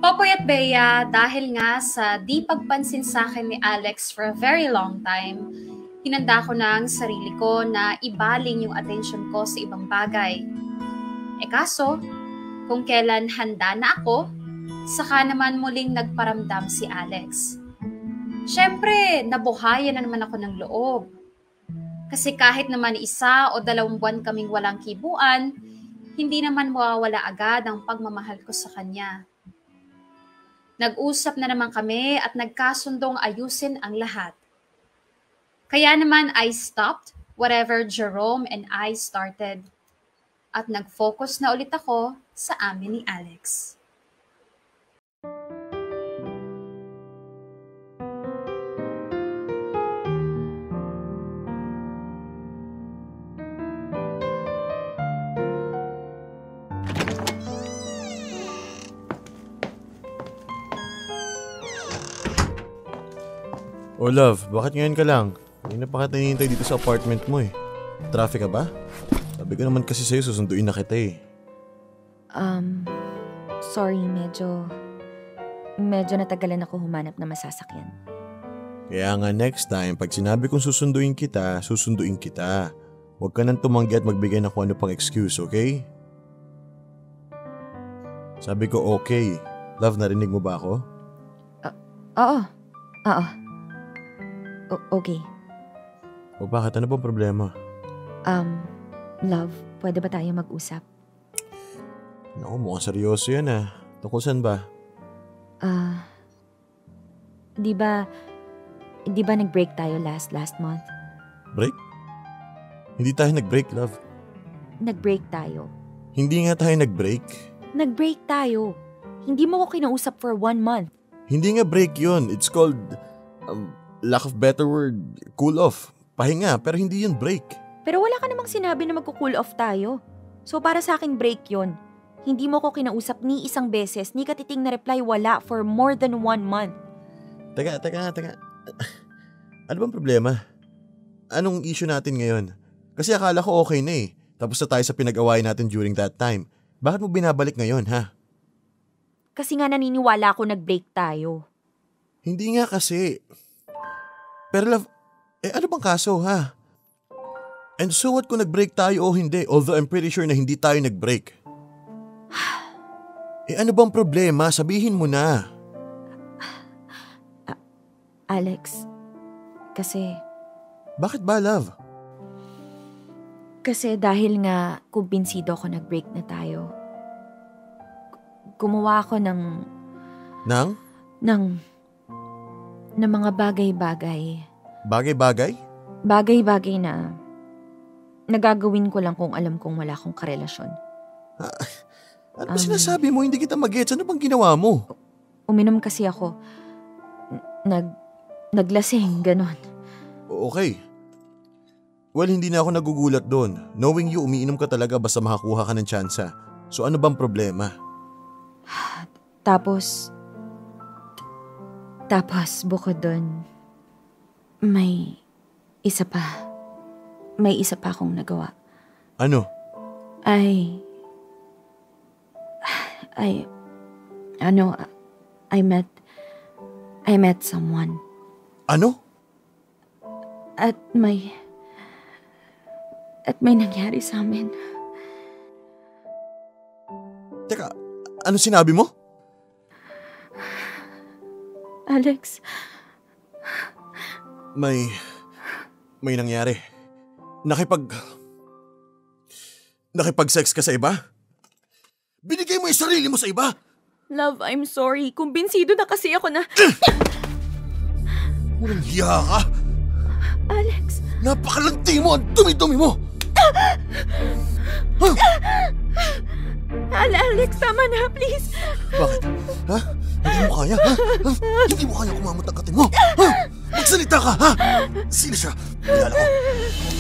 Popoy at Bea, dahil nga sa di pagpansin sa akin ni Alex for a very long time, hinanda ko na ang sarili ko na ibaling yung attention ko sa ibang bagay. Kaso, kung kailan handa na ako, saka naman muling nagparamdam si Alex. Siyempre, nabuhayan na naman ako ng loob. Kasi kahit naman 1 o 2 buwan kaming walang kibuan, hindi naman mawawala agad ang pagmamahal ko sa kanya. Nag-usap na naman kami at nagkasundong ayusin ang lahat. Kaya naman I stopped whatever Jerome and I started at nag-focus na ulit ako sa amin ni Alex. Oh love, bakit ngayon ka lang? Kanina pa kita hinihintay dito sa apartment mo eh. Traffic ka ba? Sabi ko naman kasi sa'yo susunduin na kita eh. Sorry, medyo natagalan ako humanap na masasakyan. Kaya nga next time, pag sinabi kong susunduin kita, susunduin kita. Huwag ka nang tumanggi at magbigay ng kung ano pang excuse, okay? Sabi ko okay. Love, narinig mo ba ako? Oo. Okay. O bakit? Ano bang problema? Love, pwede ba tayo mag-usap? Naku, mukhang seryoso yan ah. Tungkol saan ba? Di ba nag-break tayo last month? Break? Hindi tayo nag-break, love. Nag-break tayo. Hindi nga tayo nag-break. Nag-break tayo. Hindi mo ko kinausap for 1 month. Hindi nga break yun. It's called, lack of better word, cool off. Pahinga, pero hindi yun break. Pero wala ka namang sinabi na magko-cool off tayo. So para sa akin break yun. Hindi mo ko kinausap ni isang beses, ni katiting na reply wala for more than 1 month. Teka. Ano bang problema? Anong issue natin ngayon? Kasi akala ko okay na eh. Tapos na tayo sa pinag-awayan natin during that time. Bakit mo binabalik ngayon, ha? Kasi nga naniniwala ako nag-break tayo. Hindi nga kasi. Pero love, ano bang kaso, ha? And so what kung nag-break tayo o hindi? Although I'm pretty sure na hindi tayo nag-break. Ano bang problema? Sabihin mo na. Alex, kasi... Bakit ba, love? Kasi dahil nga kumbinsido ako nag-break na tayo. Gumawa ako ng mga bagay-bagay. Bagay-bagay? Bagay-bagay na nagagawin ko lang kung alam kong wala akong karelasyon. Ano ba sinasabi mo? Hindi kita mag-gets. Ano bang ginawa mo? Uminom kasi ako. Naglasing, ganon. Okay. Well, hindi na ako nagugulat doon. Knowing you, umiinom ka talaga basta makakuha ka ng tsansa. So ano bang problema? Tapos bukod doon, may isa pa akong nagawa. Ano? I met someone. Ano? At may nangyari sa amin. Teka, ano sinabi mo? Alex. May nangyari. Nakipag-sex ka sa iba? Binigay mo yung sarili mo sa iba? Love, I'm sorry. Kumbinsido na kasi ako na... Walang hiya ka? Alex. Napakalanti mo! Ang dumi-dumi mo! Huh? Alex, tama na, please. Bakit? Ha? Hindi mo kaya, ha? Hindi mo kaya kumamot ang katin mo? Ha? Magsalita ka, ha? Sino siya? Kilala ko.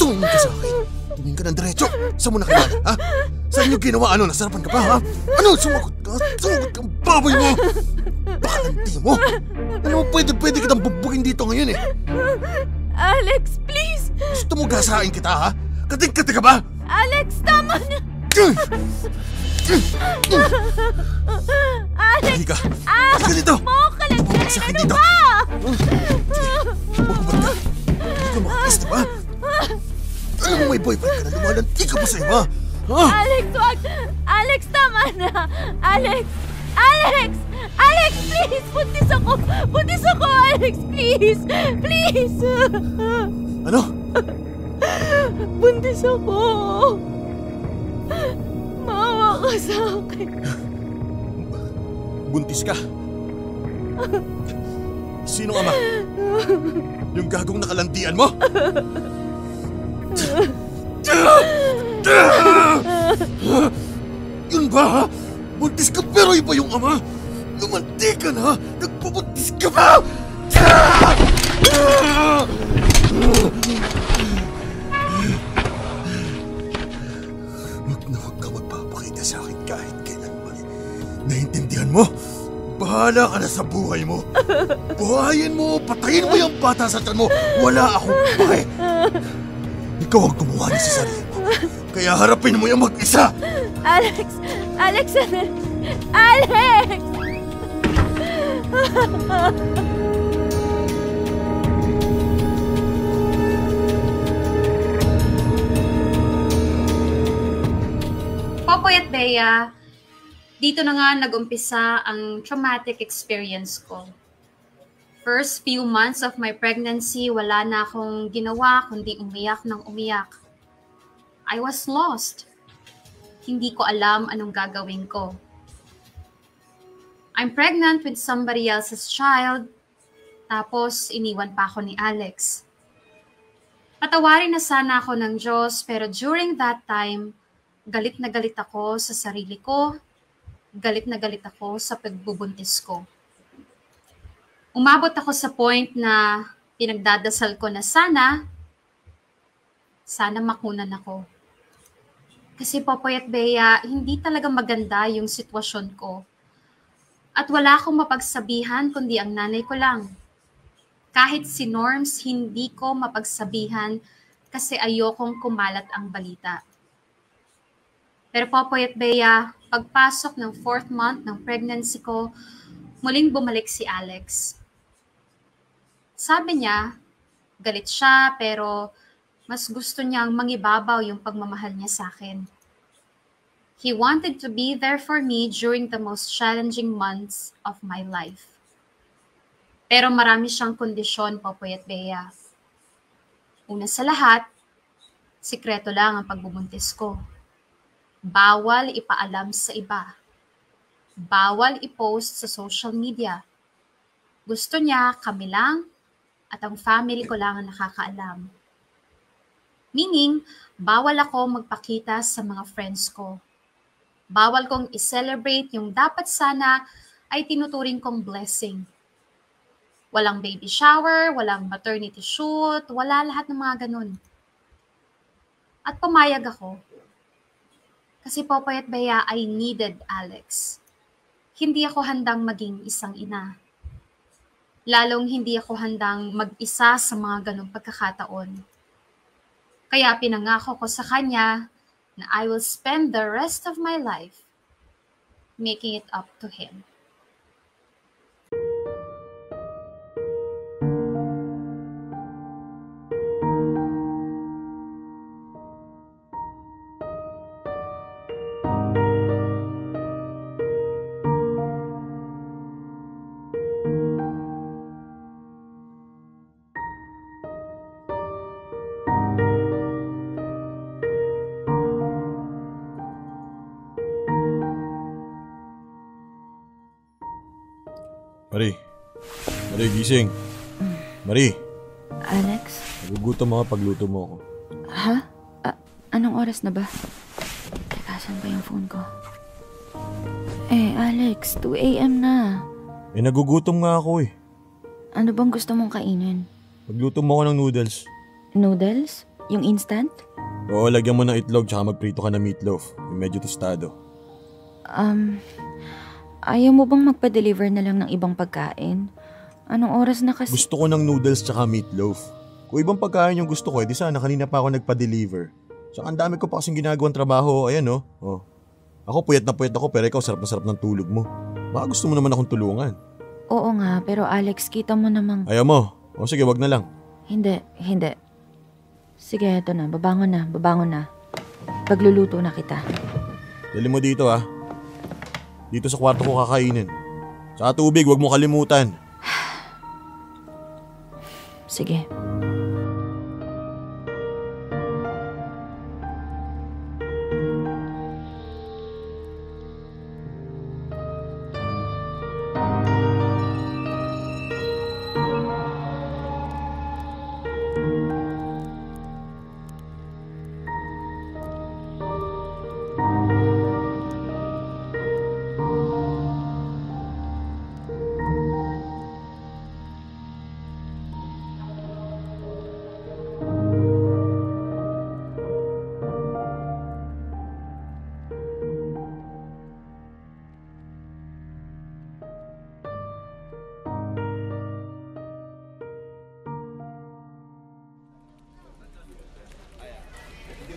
Tumingin ka sa akin. Tumingin ka ng diretso. Saan mo nakilala, ha? Saan niyo ginawa? Ano? Nasarapan ka pa, ha? Ano? Sumagot ka? Sumagot kang baboy mo! Bakalanti mo! Ano mo, pwede kitang bubugin dito ngayon, eh. Alex, please! Gusto mo gasain kita, ha? Kating-kati ka ba? Alex, tama na! Alex! Hindi ka! Hindi ka dito! Tumawag sa akin dito! Magubad ka! Hindi ka makakis, diba? Alam mo may boyfriend ka na lumalanti ka pa sa iba! Alex, wag! Alex, tama na! Alex! Alex! Alex, please! Buntis ako! Buntis ako, Alex! Please! Please! Ano? Buntis ako! Maawa ka sa akin. Buntis ka? Sinong ama? Yung gagong nakalantian mo? Yun ba, ha? Buntis ka pero iba yung ama? Lumanti ka na? Nagpabuntis ka ba? Huwag ka magpapakita sa akin kahit kailan mali. Naintindihan mo? Bahala ka na sa buhay mo. Buhayin mo, patayin mo yung bata sa tiyan mo. Wala akong pake. Ikaw ang gumawa niya sa sarili mo. Kaya harapin mo yung mag-isa. Alex! Alex! Alex! Popoy at Bea, dito na nga nag-umpisa ang traumatic experience ko. First few months of my pregnancy, wala na akong ginawa kundi umiyak ng umiyak. I was lost. Hindi ko alam anong gagawin ko. I'm pregnant with somebody else's child, tapos iniwan pa ako ni Alex. Patawarin na sana ako ng Diyos, pero during that time, galit na galit ako sa sarili ko, galit na galit ako sa pagbubuntis ko. Umabot ako sa point na pinagdadasal ko na sana makunan ako. Kasi Popoy at Bea, hindi talaga maganda yung sitwasyon ko. At wala akong mapagsabihan kundi ang nanay ko lang. Kahit si Norms, hindi ko mapagsabihan kasi ayokong kumalat ang balita. Pero Popoy at Bea, pagpasok ng 4th month ng pregnancy ko, muling bumalik si Alex. Sabi niya, galit siya pero mas gusto niyang mangibabaw yung pagmamahal niya sa akin. He wanted to be there for me during the most challenging months of my life. Pero marami siyang kondisyon, Popoy at Bea. Una sa lahat, sikreto lang ang pagbubuntis ko. Bawal ipaalam sa iba. Bawal i-post sa social media. Gusto niya kami lang at ang family ko lang ang nakakaalam. Meaning, bawal ako magpakita sa mga friends ko. Bawal kong i-celebrate yung dapat sana ay tinuturing kong blessing. Walang baby shower, walang maternity shoot, wala lahat ng mga ganun. At pumayag ako. Kasi Popoy at Bea, I needed Alex. Hindi ako handang maging isang ina. Lalong hindi ako handang mag-isa sa mga ganung pagkakataon. Kaya pinangako ko sa kanya na I will spend the rest of my life making it up to him. Marie, gising. Marie. Alex? Nagugutom ako pagluto mo ako. Ha? Anong oras na ba? Teka, saan ba yung phone ko? Alex, 2 a.m. na. Nagugutom nga ako eh. Ano bang gusto mong kainin? Pagluto mo ako ng noodles. Noodles? Yung instant? Oo, lagyan mo ng itlog tsaka magprito ka ng meatloaf. Yung medyo tostado. Ayaw mo bang magpa-deliver na lang ng ibang pagkain? Anong oras na kasi? Gusto ko ng noodles tsaka meatloaf. Kung ibang pagkain yung gusto ko, di sana kanina pa ako nagpa-deliver. Tsaka ang dami ko pa kasing ginagawang trabaho. Ayan oh. Ako puyat na puyat ako pero ikaw sarap na sarap ng tulog mo. Baka gusto mo naman akong tulungan. Oo nga, pero Alex, kita mo namang... Ayaw mo? O sige, wag na lang. Hindi. Sige, eto na. Babangon na. Pagluluto na kita. Dali mo dito ah. Dito sa kwarto ko kakainin. Sa tubig, wag mo kalimutan. Sige.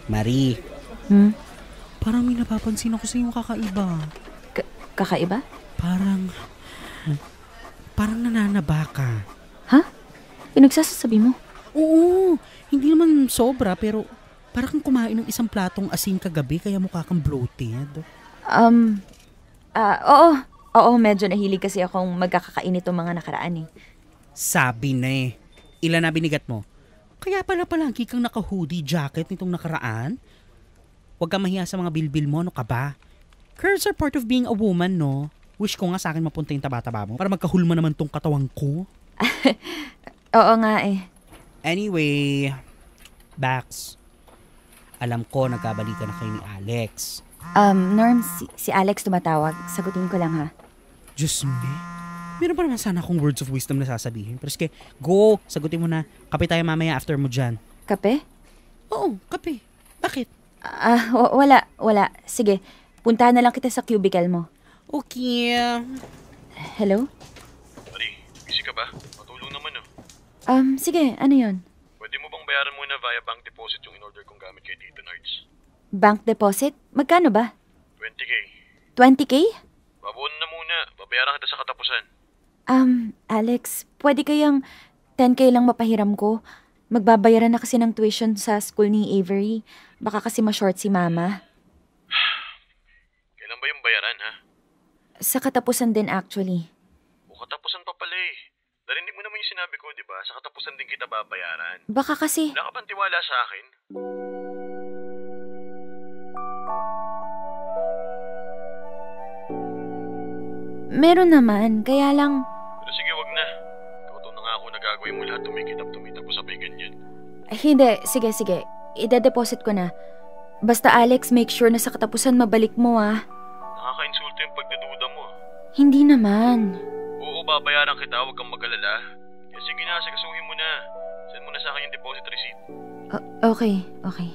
Marie. Parang may napapansin ako sa iyong kakaiba. Kakaiba? Parang nananaba ka. Ha? Pinagsasasabi mo? Oo, hindi naman sobra pero parang kang kumain ng isang platong asin kagabi kaya mukha kang bloated. Oo, medyo nahilig kasi akong magkakakain itong mga nakaraan eh. Sabi na eh. Ilan na binigat mo? Kaya pala palagi kang naka-hoodie jacket nitong nakaraan? Huwag kang mahiya sa mga bilbil mo, ano ka ba? Curves are part of being a woman, no? Wish ko nga sa akin mapunta yung taba-taba mo para magkahulma naman tong katawang ko. Oo nga eh. Anyway, Bax, alam ko nagkabalikan na kayo ni Alex. Norm, si Alex tumatawag. Sagutin ko lang ha. Diyos me. Meron pa naman sana akong words of wisdom na sasabihin. Pero sige, go! Sagutin mo na. Kape tayo mamaya after mo dyan. Kape? Oo, kape. Bakit? Wala. Sige, puntahan na lang kita sa cubicle mo. Okay. Hello? Marie, busy ka ba? Matulong naman oh. Sige, ano yon? Pwede mo bang bayaran muna via bank deposit yung in-order kong gamit kay Tito Nards? Bank deposit? Magkano ba? 20K. 20K? Babuon na muna. Babayaran kita sa katapusan. Alex, pwede kayang 10K lang mapahiram ko? Magbabayaran na kasi ng tuition sa school ni Avery. Baka kasi ma-short si Mama. Kailan ba yung bayaran, ha? Sa katapusan din actually. O katapusan pa pala eh. Narinig mo naman yung sinabi ko, di ba? Sa katapusan din kita babayaran. Baka kasi... Wala ka bang tiwala sa akin? Meron naman, kaya lang... Pero sige, wag na. Ikaw na nga ako nagagawin mo lahat tumikitap mo sabay ganyan. Hindi, sige. Ide-deposit ko na. Basta Alex, make sure na sa katapusan mabalik mo Nakaka-insulto yung pagdududa mo. Hindi naman. Oo, babayaran kita, wag kang mag-alala. Kaya sige na, sigasuhin mo na. Send mo na sa akin yung deposit receipt. Okay. Okay.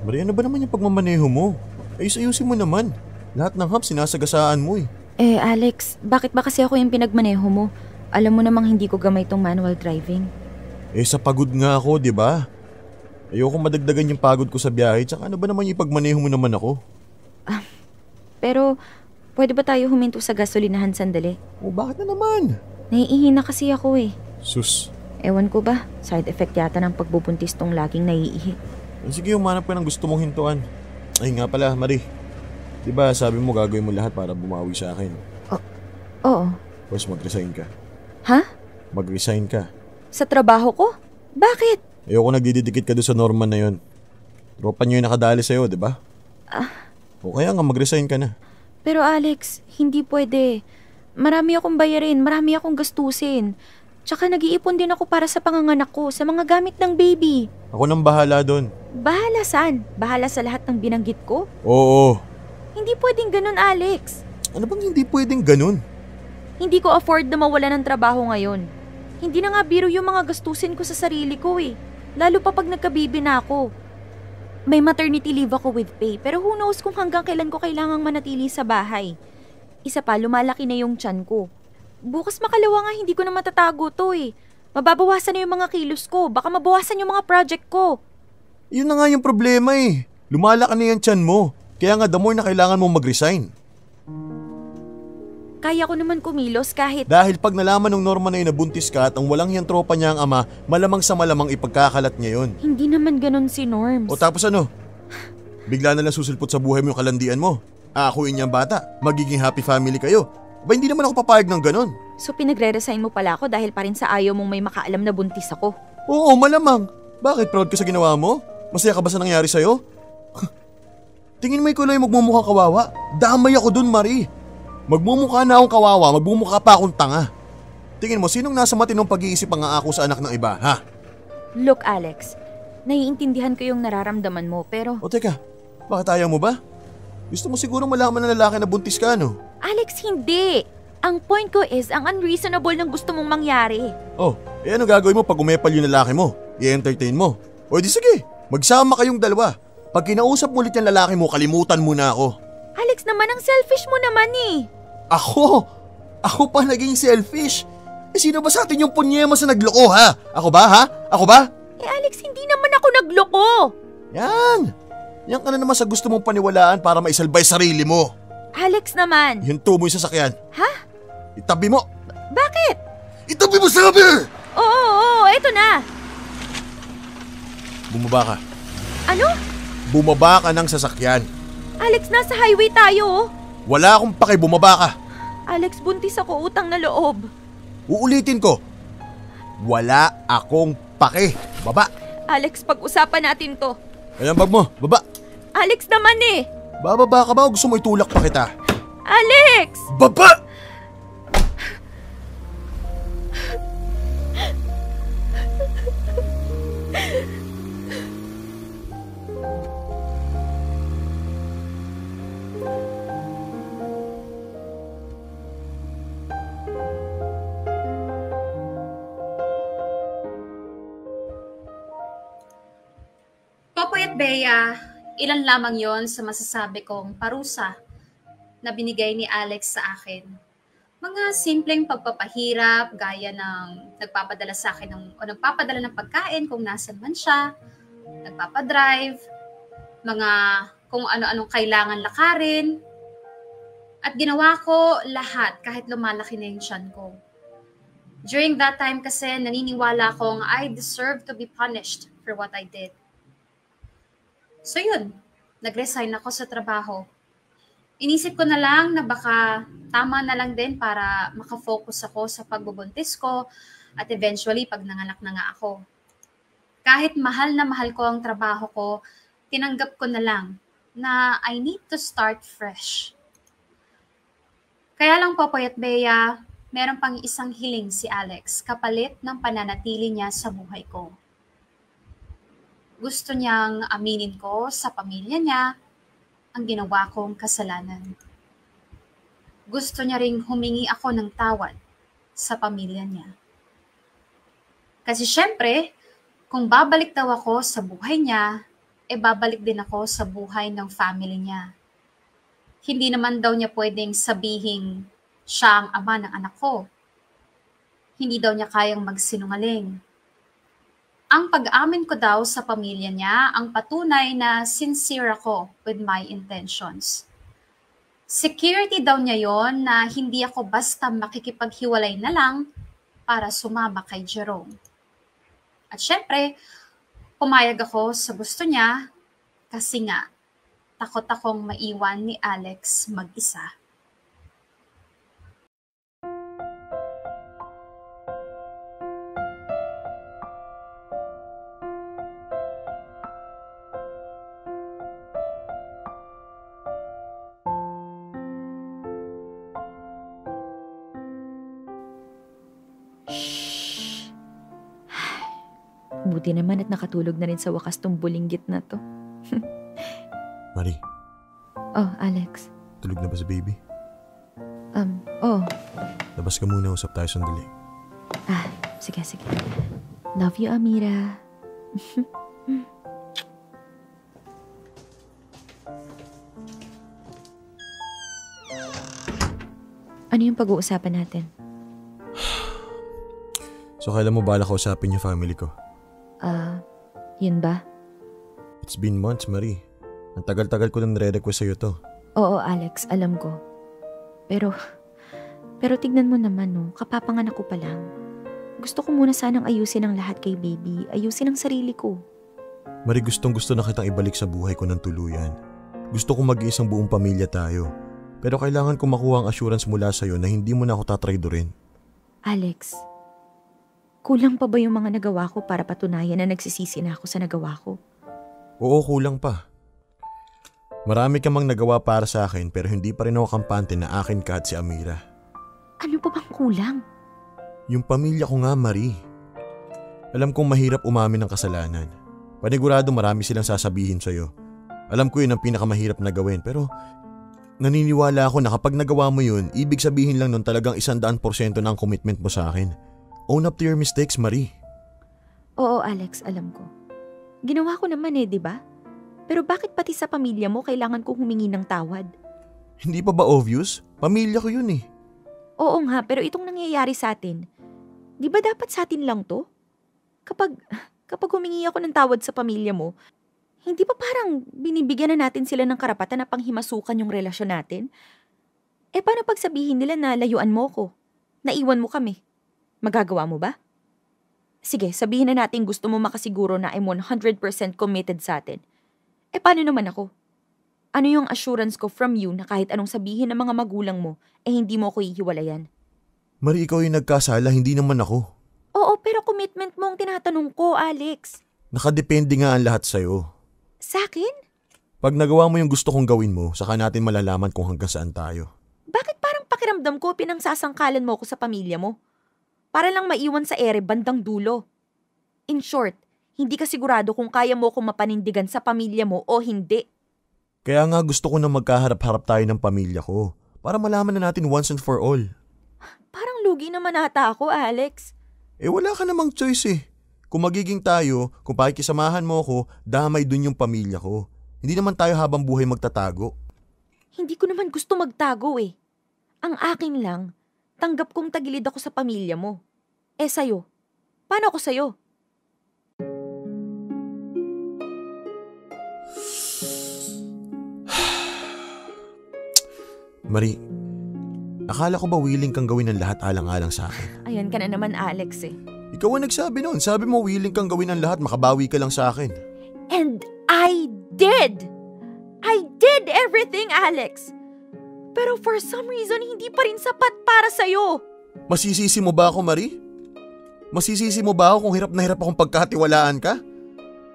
Maria, ano ba naman yung pagmamaneho mo? Ayos-ayusin mo naman. Lahat ng hub sinasagasaan mo eh. Alex, bakit ba kasi ako yung pinagmaneho mo? Alam mo namang hindi ko gamay tong manual driving. Sa pagod nga ako, di ba? Ayoko madagdagan yung pagod ko sa biyahe, tsaka ano ba naman yung pagmaneho mo naman ako? Pero, pwede ba tayo huminto sa gasolinahan sandali? Bakit na naman? Naiihi na kasi ako eh. Sus. Ewan ko ba, side effect yata ng pagbubuntis tong laging naiihi. Sige, umanap ka ng gusto mong hintuan. Ay nga pala, Marie. Diba sabi mo gagawin mo lahat para bumawi sa akin? Oo. Pues mag-resign ka. Ha? Mag-resign ka. Sa trabaho ko? Bakit? Ayoko nagdidikit ka doon sa Norman na yon. Tropa niyo yung nakadali sa'yo, diba? O kaya nga mag-resign ka na. Pero Alex, hindi pwede. Marami akong bayarin, marami akong gastusin. Tsaka nag-iipon din ako para sa panganganak ko, sa mga gamit ng baby. Ako nang bahala doon. Bahala saan? Bahala sa lahat ng binanggit ko? Oo. Hindi pwedeng ganun, Alex. Ano bang hindi pwedeng ganun? Hindi ko afford na mawala ng trabaho ngayon. Hindi na nga biro yung mga gastusin ko sa sarili ko eh. Lalo pa pag nagkabibi na ako. May maternity leave ako with pay, pero who knows kung hanggang kailan ko kailangang manatili sa bahay. Isa pa, lumalaki na yung tiyan ko. Bukas makalawa nga hindi ko na matatago to eh. Mababawasan na yung mga kilos ko. Baka mabawasan yung mga project ko. Yun na nga yung problema eh. Lumalaki na yung tiyan mo. Kaya nga the more na kailangan mong mag-resign. Kaya ko naman kumilos kahit... Dahil pag nalaman ng Norma na yun na buntis ka at ang walang yung tropa niya ang ama, malamang sa malamang ipagkakalat niya yun. Hindi naman ganun si Norms. O tapos ano? Bigla na lang susulpot sa buhay mo yung kalandian mo. Aakuin niya ang bata. Magiging happy family kayo. Ba hindi naman ako papayag ng ganun. So pinagre-resign mo pala ako dahil pa rin sa ayaw mong may makaalam na buntis ako? Oo, malamang. Bakit? Proud ka sa ginawa mo? Masaya ka ba sa nangyari sa'yo? Tingin mo ikaw lang yung magmumukhang kawawa? Damay ako dun, Marie. Magmumukha na akong kawawa, magmumukha pa akong tanga. Tingin mo, sinong nasa matinong pag-iisip ang aako sa anak ng iba, ha? Look, Alex. Naiintindihan ko yung nararamdaman mo, pero... O teka, bakit ayaw mo ba? Gusto mo siguro malaman ng lalaki na buntis ka, no? Alex, hindi! Ang point ko is, ang unreasonable ng gusto mong mangyari. Oh, ano gagawin mo pag umepal yung lalaki mo? I-entertain mo? O di sige, magsama kayong dalawa. Pag kinausap mo ulit yung lalaki mo, kalimutan mo na ako. Alex naman, ang selfish mo naman eh. Ako? Ako pa naging selfish? Sino ba sa atin yung punyema sa nagloko, ha? Ako ba, ha? Ako ba? Alex, hindi naman ako nagloko. Yan ka na naman sa gusto mong paniwalaan para maisalbay sarili mo. Alex naman. Hinto mo yung sasakyan. Ha? Itabi mo. Bakit? Itabi mo, sabi! Oo, eto na. Bumaba ka. Ano? Bumaba ka ng sasakyan. Alex, nasa highway tayo. Wala akong pake, bumaba ka. Alex, buntis ako, utang na loob. Uulitin ko. Wala akong pake. Baba. Alex, pag-usapan natin to. Ayan, bag mo. Baba. Alex naman eh. Bababa ka ba o gusto mo itulak pa kita? Alex! Baba! Bea, ilan lamang yon sa masasabi kong parusa na binigay ni Alex sa akin. Mga simpleng pagpapahirap gaya ng nagpapadala sa akin o nagpapadala ng pagkain kung nasan man siya, nagpapadrive, mga kung ano-anong kailangan lakarin. At ginawa ko lahat kahit lumalaki na yung tiyan ko. During that time kasi naniniwala akong I deserve to be punished for what I did. So yun, nag-resign ako sa trabaho. Inisip ko na lang na baka tama na lang din para makafocus ako sa pagbubuntis ko at eventually pag nanganak na nga ako. Kahit mahal na mahal ko ang trabaho ko, tinanggap ko na lang na I need to start fresh. Kaya lang Popoy at Bea, meron pang isang hiling si Alex kapalit ng pananatili niya sa buhay ko. Gusto niyang aminin ko sa pamilya niya ang ginawa kong kasalanan. Gusto niya ring humingi ako ng tawad sa pamilya niya. Kasi syempre, kung babalik daw ako sa buhay niya, babalik din ako sa buhay ng family niya. Hindi naman daw niya pwedeng sabihing siya ang ama ng anak ko. Hindi daw niya kayang magsinungaling. Ang pag-amin ko daw sa pamilya niya ang patunay na sincere ako with my intentions. Security daw niya yon na hindi ako basta makikipaghiwalay na lang para sumama kay Jerome. At syempre, pumayag ako sa gusto niya kasi nga takot akong maiwan ni Alex mag-isa. Buti naman at nakatulog na rin sa wakas tong bulinggit na to. Marie. Oh, Alex. Tulog na ba si baby? Oh. Labas ka muna, usap tayo sandali. Sige. Love you, Amira. Ano yung pag-uusapan natin? So, kailan mo bala kausapin yung family ko? Yun ba? It's been months, Marie. Ang tagal-tagal ko nang nire-request sa'yo to. Oo, Alex, alam ko. Pero tignan mo naman, no, kapapanganak ko pa lang. Gusto ko muna sanang ayusin ang lahat kay baby. Ayusin ang sarili ko. Marie, gustong-gusto na kitang ibalik sa buhay ko ng tuluyan. Gusto kong mag-iisang buong pamilya tayo. Pero kailangan ko makuha ang assurance mula sa'yo na hindi mo na ako tatraydorin. Alex, kulang pa ba yung mga nagawa ko para patunayan na nagsisisi na ako sa nagawa ko? Oo, kulang pa. Marami ka mang nagawa para sa akin pero hindi pa rin ako kampante na akin ka at si Amira. Ano pa bang kulang? Yung pamilya ko nga, Marie. Alam kong mahirap umamin ng kasalanan. Panigurado marami silang sasabihin sa'yo. Alam ko yun ang pinakamahirap na gawin pero naniniwala ako na kapag nagawa mo yun, ibig sabihin lang nun talagang 100% na ang commitment mo sa akin. Own up to your mistakes, Marie. Oo, Alex, alam ko. Ginawa ko naman di ba? Pero bakit pati sa pamilya mo kailangan kong humingi ng tawad? Hindi pa ba obvious? Pamilya ko yun eh. Oo nga, pero itong nangyayari sa atin, di ba dapat sa atin lang to? Kapag humingi ako ng tawad sa pamilya mo, hindi pa parang binibigyan na natin sila ng karapatan na panghimasukan yung relasyon natin? Paano pag sabihin nila na layuan mo ko? Naiwan mo kami? Magagawa mo ba? Sige, sabihin na natin gusto mo makasiguro na I'm 100% committed sa atin. Paano naman ako? Ano yung assurance ko from you na kahit anong sabihin ng mga magulang mo, hindi mo ako hihiwalayan? Marie, ikaw yung nagkasala, hindi naman ako. Oo, pero commitment mo ang tinatanong ko, Alex. Nakadepende nga ang lahat sa'yo. Sa akin? Pag nagawa mo yung gusto kong gawin mo, saka natin malalaman kung hanggang saan tayo. Bakit parang pakiramdam ko pinangsasangkalan mo ko sa pamilya mo? Para lang maiwan sa ere bandang dulo. In short, hindi ka sigurado kung kaya mo akong mapanindigan sa pamilya mo o hindi. Kaya nga gusto ko na magkaharap-harap tayo ng pamilya ko para malaman na natin once and for all. Parang lugi naman ata ako, Alex. Wala ka namang choice eh. Kung magiging tayo, kung pakikisamahan mo ko, damay dun yung pamilya ko. Hindi naman tayo habang buhay magtatago. Hindi ko naman gusto magtago eh. Ang akin lang, tanggap kong tagilid ako sa pamilya mo. Eh sa'yo, paano ako sa'yo? Marie, akala ko ba willing kang gawin ang lahat alang-alang sa akin? Ayan ka na naman, Alex eh. Ikaw ang nagsabi noon. Sabi mo willing kang gawin ang lahat, makabawi ka lang sa akin. And I did! I did everything, Alex! Pero for some reason, hindi pa rin sapat para sa'yo. Masisisi mo ba ako, Marie? Masisisi mo ba ako kung hirap na hirap akong pagkatiwalaan ka?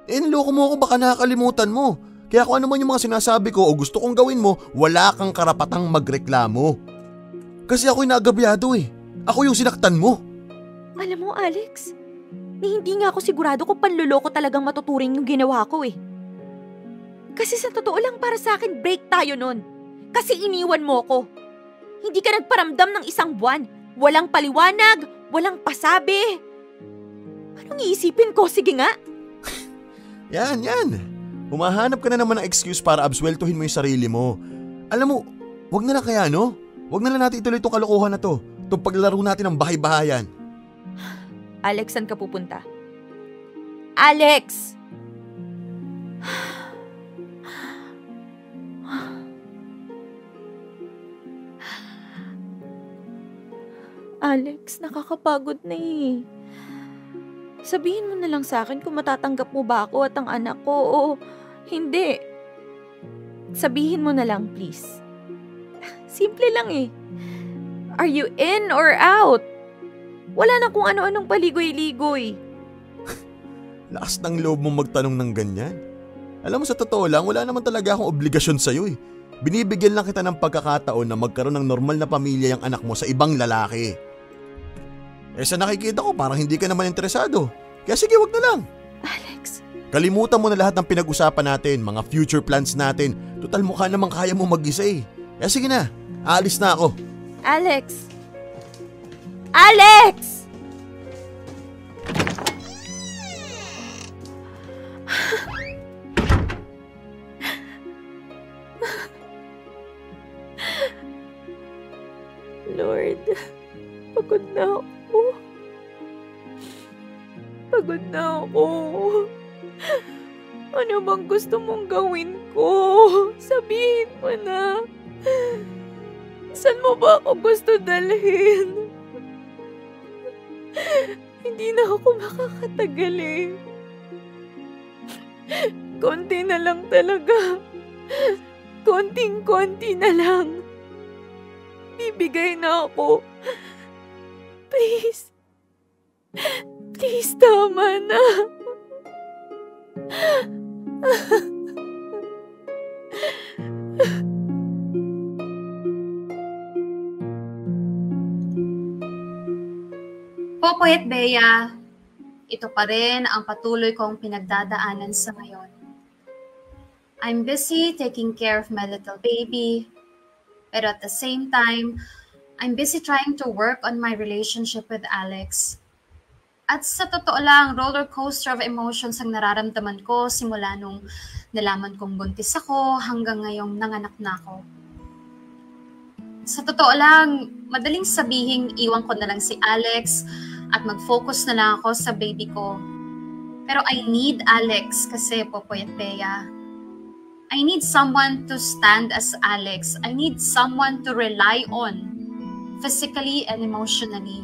Niloko mo ako, baka nakakalimutan mo. Kaya kung ano man yung mga sinasabi ko o gusto kong gawin mo, wala kang karapatang magreklamo. Kasi ako'y naagabyado eh. Ako yung sinaktan mo. Alam mo, Alex, hindi nga ako sigurado kung panluloko talagang matuturing yung ginawa ko eh. Kasi sa totoo lang para sa akin, break tayo nun. Kasi iniwan mo ko. Hindi ka nagparamdam ng 1 buwan. Walang paliwanag, walang pasabi. Anong iisipin ko? Sige nga. Yan. Humahanap ka na naman ng excuse para absueltuhin mo yung sarili mo. Alam mo, wag na lang kaya no? Wag na lang natin ituloy itong kalokohan na to. Itong paglaro natin ng bahay-bahayan. Alex, saan ka pupunta? Alex! Alex, nakakapagod na eh. Sabihin mo na lang sa akin kung matatanggap mo ba ako at ang anak ko o hindi. Sabihin mo na lang, please. Simple lang eh. Are you in or out? Wala na kung ano-anong paligoy-ligoy. Lakas ng loob mong magtanong ng ganyan. Alam mo sa totoo lang, wala naman talaga akong obligasyon sa'yo eh. Binibigyan lang kita ng pagkakataon na magkaroon ng normal na pamilya yung anak mo sa ibang lalaki. Eh sa nakikita ko parang hindi ka naman interesado. Kaya sige, wag na lang. Alex. Kalimutan mo na lahat ng pinag-usapan natin, mga future plans natin. Total mukha namang kaya mo mag-isa eh. Kaya sige na, aalis na ako. Alex! Alex! Lord, pagod na ako. Pagod na ako. Ano bang gusto mong gawin ko? Sabihin mo na. Saan mo ba ako gusto dalhin? Hindi na ako makakatagal eh. Konti na lang talaga. Konting-konti na lang. Bibigay na ako. Please. Please, tama na. Popoy at Bea, ito pa rin ang patuloy kong pinagdadaanan sa ngayon. I'm busy taking care of my little baby, pero at the same time, I'm busy trying to work on my relationship with Alex. At sa totoo lang, roller coaster of emotions ang nararamdaman ko simula nung nalaman kong buntis ako hanggang ngayong nanganak na ako. Sa totoo lang, madaling sabihing iwan ko na lang si Alex at mag-focus na lang ako sa baby ko. Pero I need Alex kasi Popoy at Bea. I need someone to stand as Alex. I need someone to rely on physically and emotionally.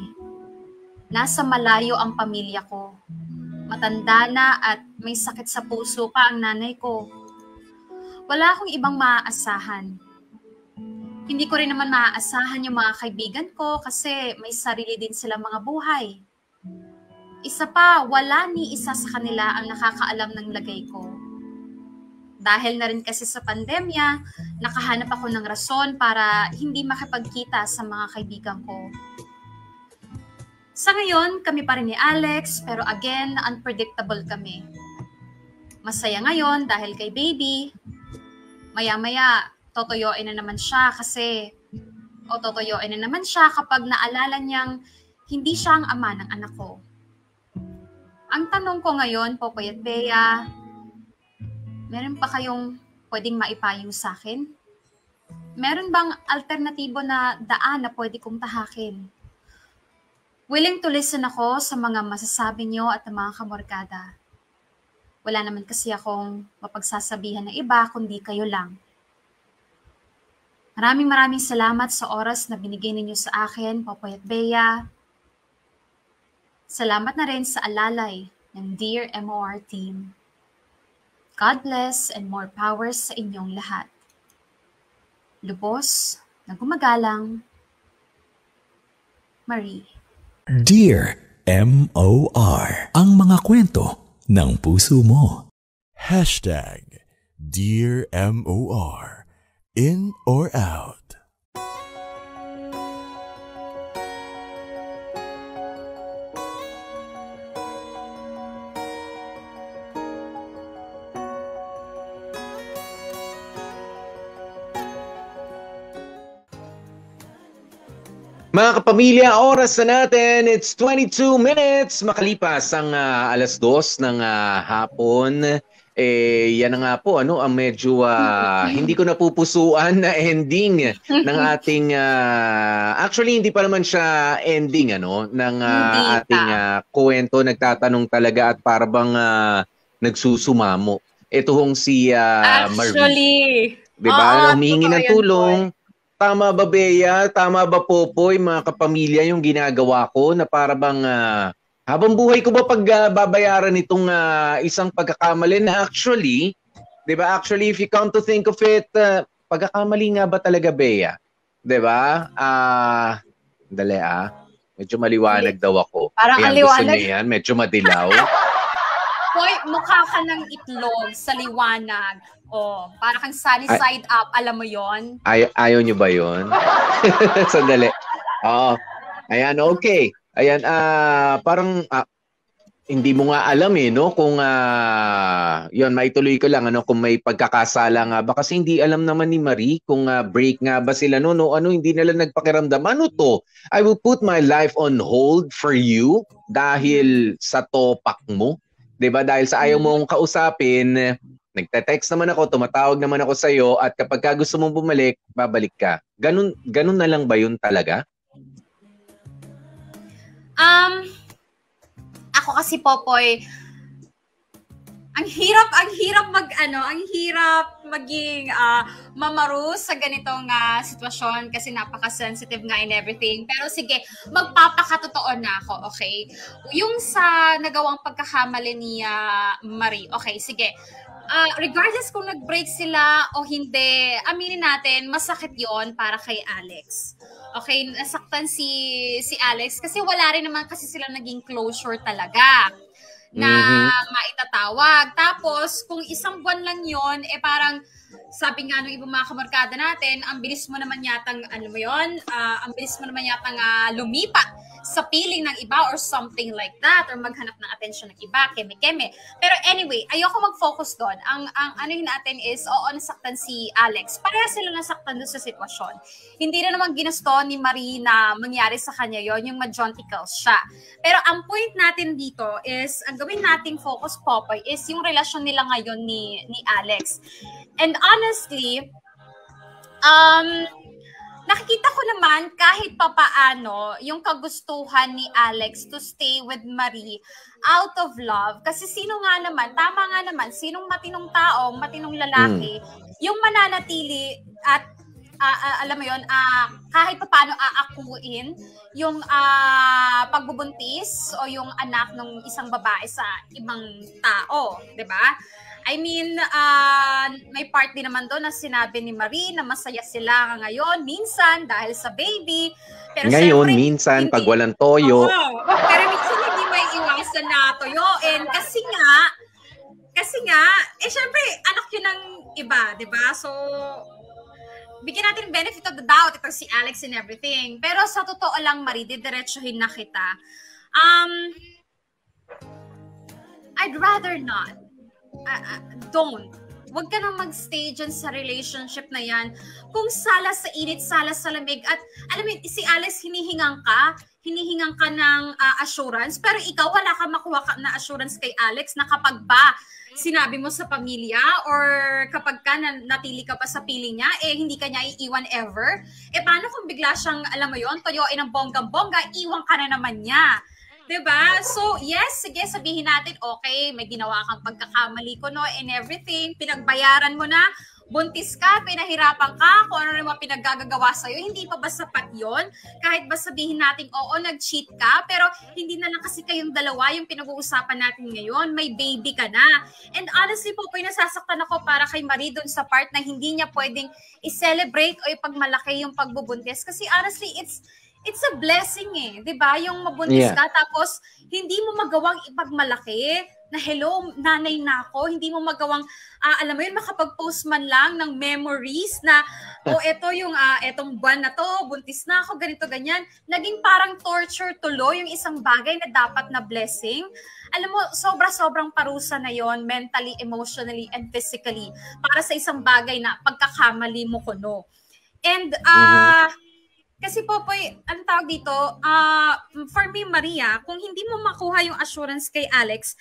Nasa malayo ang pamilya ko. Matanda na at may sakit sa puso pa ang nanay ko. Wala akong ibang maaasahan. Hindi ko rin naman maaasahan yung mga kaibigan ko kasi may sarili din silang mga buhay. Isa pa, wala ni isa sa kanila ang nakakaalam ng lagay ko. Dahil na rin kasi sa pandemya, nakahanap ako ng rason para hindi makipagkita sa mga kaibigan ko. Sa ngayon, kami pa rin ni Alex, pero again, unpredictable kami. Masaya ngayon dahil kay baby. Maya-maya, totoyoin na naman siya totoyoin na naman siya kapag naalala niyang hindi siya ang ama ng anak ko. Ang tanong ko ngayon, Popoy at Bea, meron pa kayong pwedeng maipayo sa akin? Meron bang alternatibo na daan na pwede kong tahakin? Willing to listen ako sa mga masasabi nyo at ng mga kamorkada. Wala naman kasi akong mapagsasabihan ng iba kundi kayo lang. Maraming salamat sa oras na binigay ninyo sa akin, Popoy at Bea. Salamat na rin sa alalay ng Dear MOR team. God bless and more powers sa inyong lahat. Lubos na gumagalang, Marie. Dear MOR, ang mga kwento ng puso mo. Dear MOR, in or out? Mga kapamilya, oras na natin. It's 22 minutes makalipas ang alas 2 ng hapon. Yan na nga po, ang medyo hindi ko napupusuan na ending ng ating actually hindi pa naman siya ending ng ating kwento. Nagtatanong talaga at para bang nagsusumamo. Ito hong si Marie. Actually, 'di ba? Humihingi ng tulong. Tama ba, Bea? Tama ba, Popoy? Mga kapamilya, yung ginagawa ko na para bang habang buhay ko ba babayaran itong isang pagkakamali na actually, di ba? Actually, if you come to think of it, pagkakamali nga ba talaga, Bea? Di ba? Dali medyo maliwanag daw ako. Parang kaya aliwanag. Gusto niya yan, medyo madilaw. Hoy, mukha ka ng itlog sa liwanag. Oh, para kang sunny side up, alam mo yon? Ayaw nyo ba yon? Sandali. Oo. Ayan, okay. Ayan, parang hindi mo nga alam kung yon, maituloy ko lang kung may pagkakasala nga ba kasi hindi alam naman ni Marie kung break nga ba sila hindi nila nagpakiramdam. Ano to? I will put my life on hold for you dahil sa topak mo. 'Di ba? Dahil sa ayaw mong kausapin, nagte-text naman ako, tumatawag naman ako sa iyo at kapag gusto mong bumalik, babalik ka. Ganun na lang ba 'yun talaga? Ako kasi, Popoy, ang hirap maging mamaru sa ganitong sitwasyon kasi napaka-sensitive nga and everything. Pero sige, magpapakatotoo na ako, okay? Yung sa nagawang pagkakamali ni Marie, okay, sige. Regardless kung nag-break sila o hindi, aminin natin, masakit yon para kay Alex. Okay, nasaktan si Alex kasi wala rin naman kasi sila naging closure talaga na maitatawag. Tapos, kung isang buwan lang yon, parang sabi nga nung ibang mga kamarkada natin, ang bilis mo naman yatang, ang bilis mo naman yatang lumipat sa piling ng iba or something like that or maghanap ng atensyon ng iba, keme-keme. Pero anyway, ayoko mag-focus doon. Ang yun natin is, nasaktan si Alex. Pareha sila nasaktan doon sa sitwasyon. Hindi na naman ginusto ni Marie na mangyari sa kanya yon, yung majonticals siya. Pero ang point natin dito is, ang gawin nating focus, Popoy, is yung relasyon nila ngayon ni Alex. And honestly, nakikita ko naman kahit papaano yung kagustuhan ni Alex to stay with Marie out of love. Kasi tama nga naman, sinong matinong tao, matinong lalaki, yung mananatili at alam mo yun, kahit papaano aakuin yung pagbubuntis o yung anak ng isang babae sa ibang tao, 'di ba? I mean, may part din naman doon na sinabi ni Marie na masaya sila ngayon, minsan dahil sa baby. Pero ngayon, syempre, minsan, pag walang toyo. Pero minsan hindi may iwasan na toyoin. Kasi nga, syempre, anak yun ng iba, di ba? So, bigyan natin benefit of the doubt itong si Alex and everything. Pero sa totoo lang, Marie, didiretsuhin na kita. I'd rather not. Don't. Huwag ka nang mag-stay dyan sa relationship na yan. Kung sala sa init, sala sa lamig. At alam mo, si Alex, hinihingang ka ng assurance, pero ikaw wala ka makuha na assurance kay Alex na kapag ba sinabi mo sa pamilya or kapag ka natili ka pa sa piling niya, hindi ka niya iiwan ever. Paano kung bigla siyang, alam mo yon, toyoin ng bonggang-bongga, iwan ka na naman niya. Diba? So, yes, sige, sabihin natin, okay, may ginawa kang pagkakamali ko, no, and everything, pinagbayaran mo na, buntis ka, pinahirapan ka, kung ano naman pinaggagawa sa'yo, hindi pa ba sapat yon? Kahit ba sabihin natin, oo, nag-cheat ka, pero hindi na lang kasi kayong dalawa yung pinag-uusapan natin ngayon, may baby ka na. And honestly po, nasasaktan ako para kay Marie dun sa part na hindi niya pwedeng i-celebrate o ipagmalaki yung pagbubuntis. Kasi honestly, it's a blessing di ba? Yung mabuntis ka, tapos hindi mo magawang ipagmalaki na hello, nanay na ako, hindi mo magawang, alam mo yun, makapag-post man lang ng memories na, eto yung, etong buwan na to, buntis na ako, ganito, ganyan. Naging parang torture tuloy yung isang bagay na dapat na blessing. Alam mo, sobra-sobrang parusa na yon, mentally, emotionally, and physically, para sa isang bagay na pagkakamali mo kuno. And, kasi po, ang tawag dito, for me, Maria, kung hindi mo makuha yung assurance kay Alex,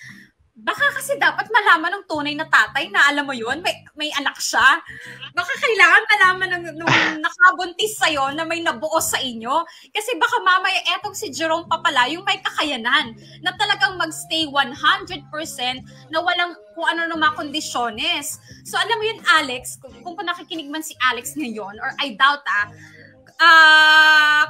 baka kasi dapat malaman ng tunay na tatay na alam mo yun, may anak siya. Baka kailangan malaman nung nakabuntis sa'yo na may nabuo sa inyo. Kasi baka mamaya etong si Jerome pa pala yung may kakayanan na talagang magstay 100% na walang kung ano ng mga kondisyones. So alam mo yun, Alex, kung nakikinig man si Alex ngayon, or I doubt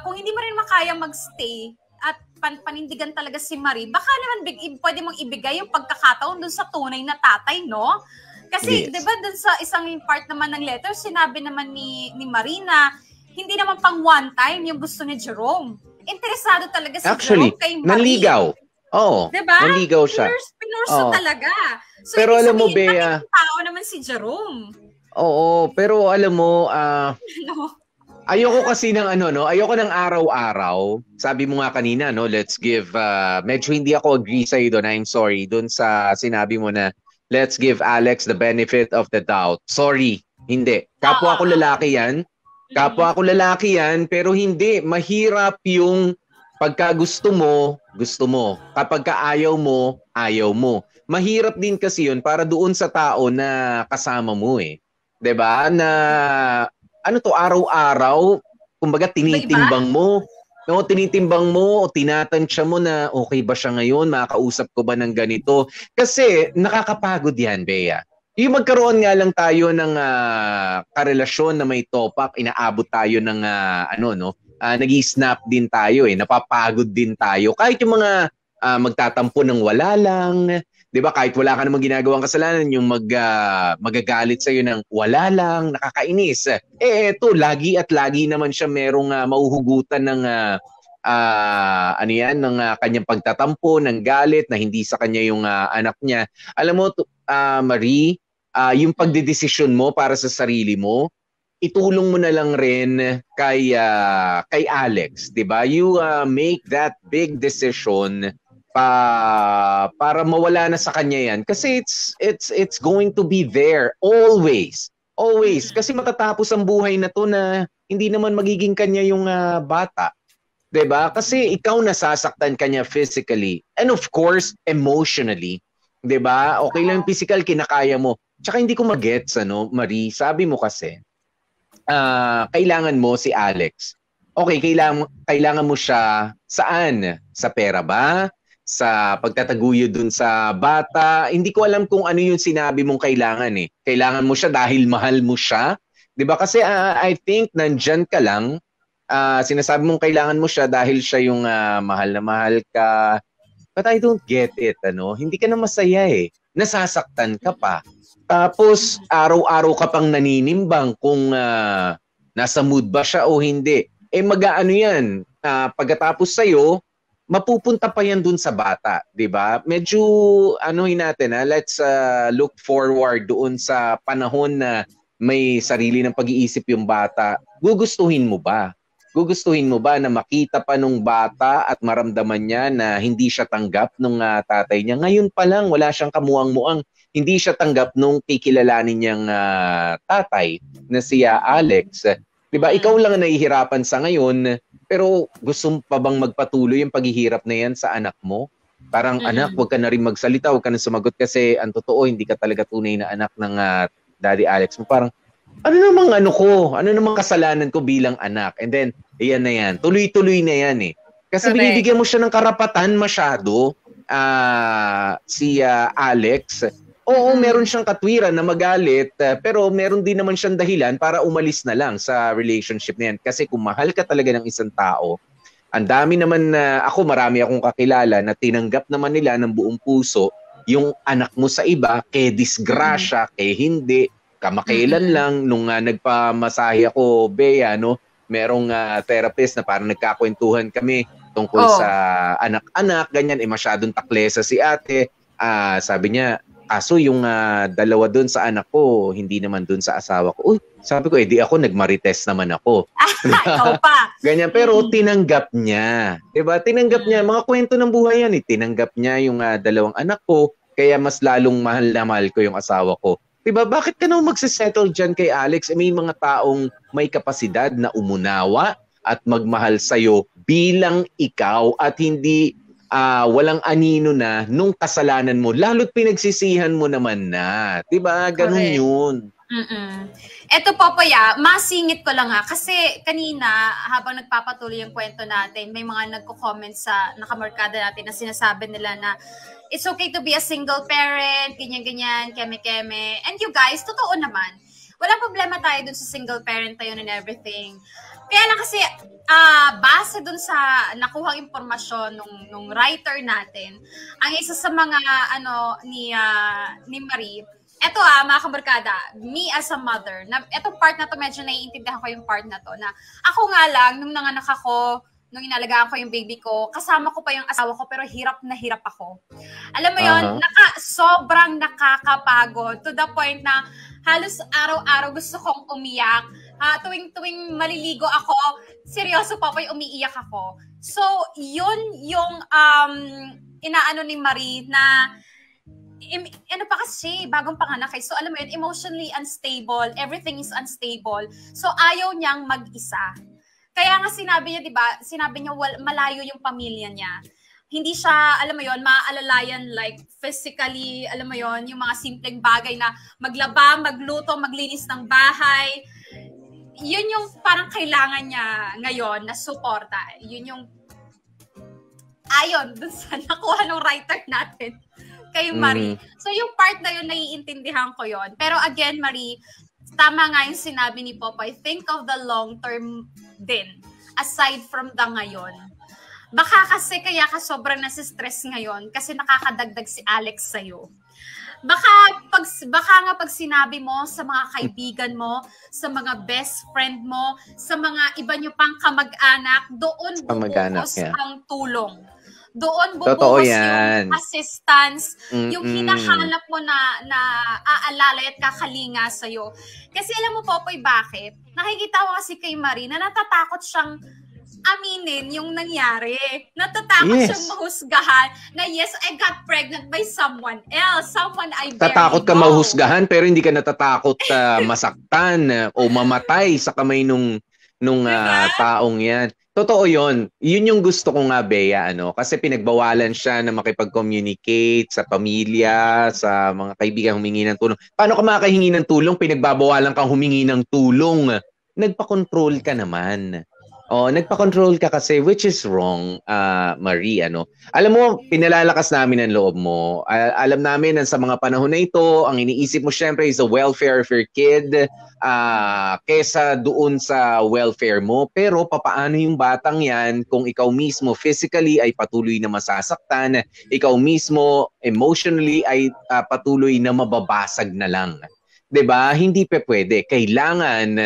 kung hindi mo rin makaya magstay at panindigan talaga si Marie, baka naman pwede mong ibigay yung pagkakataon dun sa tunay na tatay, no? Kasi, di ba, dun sa isang part naman ng letter, sinabi naman ni Marie na hindi naman pang one time yung gusto ni Jerome. Interesado talaga si Jerome kay Marie. Nanligaw. Oo, diba? Nanligaw siya. Pinurso talaga. So, pero alam mo, Bea, tao naman si Jerome. Oo, pero alam mo, ayoko kasi ng ayoko ng araw-araw. Sabi mo nga kanina, no, let's give, medyo hindi ako agree sa'yo doon, I'm sorry, doon sa sinabi mo na let's give Alex the benefit of the doubt. Sorry, hindi. Kapwa ko lalaki yan, pero hindi. Mahirap yung pagka gusto mo. Kapag ka ayaw mo. Mahirap din kasi yun para doon sa tao na kasama mo 'Di ba? Na araw-araw, kumbaga tinitimbang mo. No, tinitimbang mo o tinatansya mo na okay ba siya ngayon, makakausap ko ba ng ganito? Kasi nakakapagod yan, Bea. Yung magkaroon nga lang tayo ng karelasyon na may topak, inaabot tayo ng nag-i-snap din tayo napapagod din tayo. Kahit yung mga magtatampo ng wala lang, 'di ba? Kahit wala ka namang ginagawang kasalanan, yung magagalit sa iyo ng wala lang, nakakainis. Eto, lagi naman siya merong mauhugutan ng ng kanyang pagtatampo, ng galit na hindi sa kanya yung anak niya. Alam mo, Marie, yung pagdedesisyon mo para sa sarili mo, itulong mo na lang rin kay Alex, 'di ba? You make that big decision para mawala na sa kanya yan, kasi it's going to be there always kasi matatapos ang buhay na to na hindi naman magiging kanya yung bata, 'di ba? Kasi ikaw nasasaktan kanya physically and of course emotionally, 'di ba? Okay lang yung physical, kinakaya mo. Tsaka hindi ko magets, Marie, sabi mo kasi kailangan mo si Alex. Okay, kailangan mo siya saan? Sa pera ba? Sa pagtataguyod dun sa bata? Hindi ko alam kung ano yung sinabi mong kailangan Kailangan mo siya dahil mahal mo siya? 'Di ba? Kasi I think nandyan ka lang, sinasabi mong kailangan mo siya dahil siya yung mahal na mahal ka. But I don't get it, Hindi ka na masaya Nasasaktan ka pa. Tapos araw-araw ka pang naninimbang kung nasa mood ba siya o hindi. Mag-aano yan, pagkatapos sa'yo, mapupunta pa yan dun sa bata, 'di ba? Medyo natin, let's look forward doon sa panahon na may sarili ng pag-iisip yung bata. Gugustuhin mo ba? Gugustuhin mo ba na makita pa nung bata at maramdaman niya na hindi siya tanggap nung tatay niya? Ngayon pa lang wala siyang kamuang-muang. hindi siya tanggap nung kikilalanin niyang tatay na si Alex. 'Di ba? Ikaw lang ang nahihirapan sa ngayon, pero gusto pa bang magpatuloy yung paghihirap na yan sa anak mo? Parang anak, huwag ka na rin magsalita, huwag ka na sumagot kasi ang totoo, hindi ka talaga tunay na anak ng Daddy Alex mo. Parang, ano namang kasalanan ko bilang anak? And then, iyan na yan. Tuloy-tuloy na yan eh. Kasi binibigyan mo siya ng karapatan masyado, si Alex. Oo, meron siyang katwiran na magalit, pero meron din naman siyang dahilan para umalis na lang sa relationship na yan. Kasi kung mahal ka talaga ng isang tao, ang dami naman marami akong kakilala na tinanggap naman nila ng buong puso yung anak mo sa iba, disgrasya, hindi, kamakailan lang, nung nagpamasahe ako, Bea, no, merong therapist na parang nagkakwentuhan kami tungkol sa anak-anak, ganyan, masyadong taklesa si ate. Sabi niya, kaso yung dalawa doon sa anak ko, hindi naman doon sa asawa ko. Uy, sabi ko, di ako, nagmarites naman ako. Ikaw pa. Ganyan, pero tinanggap niya. Diba? Tinanggap niya. Mga kwento ng buhay yan. Tinanggap niya yung dalawang anak ko, kaya mas lalong mahal na mahal ko yung asawa ko. Diba? Bakit ka naman magsisettle dyan kay Alex? May mga taong may kapasidad na umunawa at magmahal sa'yo bilang ikaw at hindi walang anino na nung kasalanan mo, lalo't pinagsisihan mo naman na. Diba? Ganun yun. Eto po, masingit ko lang kasi kanina habang nagpapatuloy yung kwento natin, may mga nagko-comment sa nakamarkada natin na sinasabi nila na it's okay to be a single parent, ganyan-ganyan, keme-keme. And you guys, totoo naman. Walang problema tayo dun sa single parent tayo and everything. Kaya lang kasi, base dun sa nakuhang impormasyon nung writer natin, ang isa sa mga ni Marie, eto mga kabarkada, me as a mother, etong part na to, medyo naiintindihan ko yung part na to, na ako nga lang, nung nanganak ako, nung inalagaan ko yung baby ko, kasama ko pa yung asawa ko, pero hirap na hirap ako. Alam mo yon, sobrang nakakapagod, to the point na halos araw-araw gusto kong umiyak. Tuwing maliligo ako, seryoso pa umiiyak ako. So, yun yung inaano ni Marie na ano pa kasi, bagong panganak so alam mo yun, emotionally unstable, everything is unstable. So, ayaw niyang mag-isa. Kaya nga sinabi niya, di ba, malayo yung pamilya niya. Hindi siya, alam mo yon, maaalalayan like physically, alam mo yon, yung mga simpleng bagay na maglaba, magluto, maglinis ng bahay. Yun yung parang kailangan niya ngayon na suporta. Yun yung ayon dun sa nakuha ng writer natin kay Marie. So yung part na yun, naiintindihan ko yun. Pero again, Marie, tama nga yung sinabi ni Popoy, think of the long term din, aside from the ngayon. Baka kasi kaya ka sobrang nasi-stress ngayon kasi nakakadagdag si Alex sa'yo. Baka nga pag sinabi mo sa mga kaibigan mo, sa mga best friend mo, sa mga iba nyo pang kamag-anak, doon bubuhos ang tulong. Doon bubuhos yung assistance, yung hinahanap mo na aalalay at kakalinga sa'yo. Kasi alam mo, Popoy, bakit? Nakikita ko kasi kay Marie na natatakot siyang aminin yung nangyari. Natatakot siyang mahusgahan na yes, I got pregnant by someone else. Someone I barely tatakot ka mahusgahan pero hindi ka natatakot masaktan o mamatay sa kamay nung taong yan. Totoo yun. Yun yung gusto ko nga, Bea, kasi pinagbawalan siya na makipag-communicate sa pamilya, sa mga kaibigan humingi ng tulong. Paano ka makahingi ng tulong? Pinagbabawalan kang humingi ng tulong. Nagpa-control ka naman. Nagpa-control ka kasi, which is wrong, Marie, Alam mo, pinalalakas namin ang loob mo. Alam namin na sa mga panahon na ito, ang iniisip mo syempre is the welfare of your kid kesa doon sa welfare mo. Pero papaano yung batang yan kung ikaw mismo physically ay patuloy na masasaktan, ikaw mismo emotionally ay patuloy na mababasag na lang. 'Di ba? Hindi pa pwede. Kailangan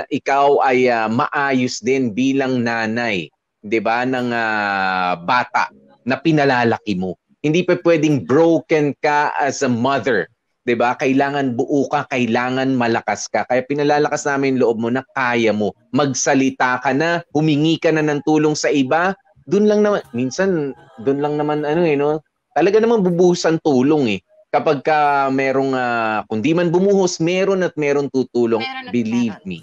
ikaw ay maayos din bilang nanay, 'di ba, ng bata na pinalalaki mo. Hindi pa pwedeng broken ka as a mother, 'di ba? Kailangan buo ka, kailangan malakas ka. Kaya pinalalakas namin loob mo na kaya mo. Magsalita ka na, humingi ka na ng tulong sa iba. Doon lang naman talaga naman bubuhusan tulong . Kapag ka merong, kung di man bumuhos, meron at meron tutulong. Meron at Believe meron. me.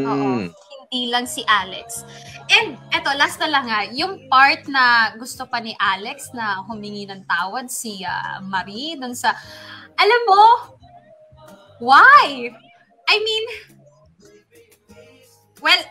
Oo, hindi lang si Alex. And eto, last na lang yung part na gusto pa ni Alex na humingi ng tawad si Marie dun sa, alam mo, why? I mean, well,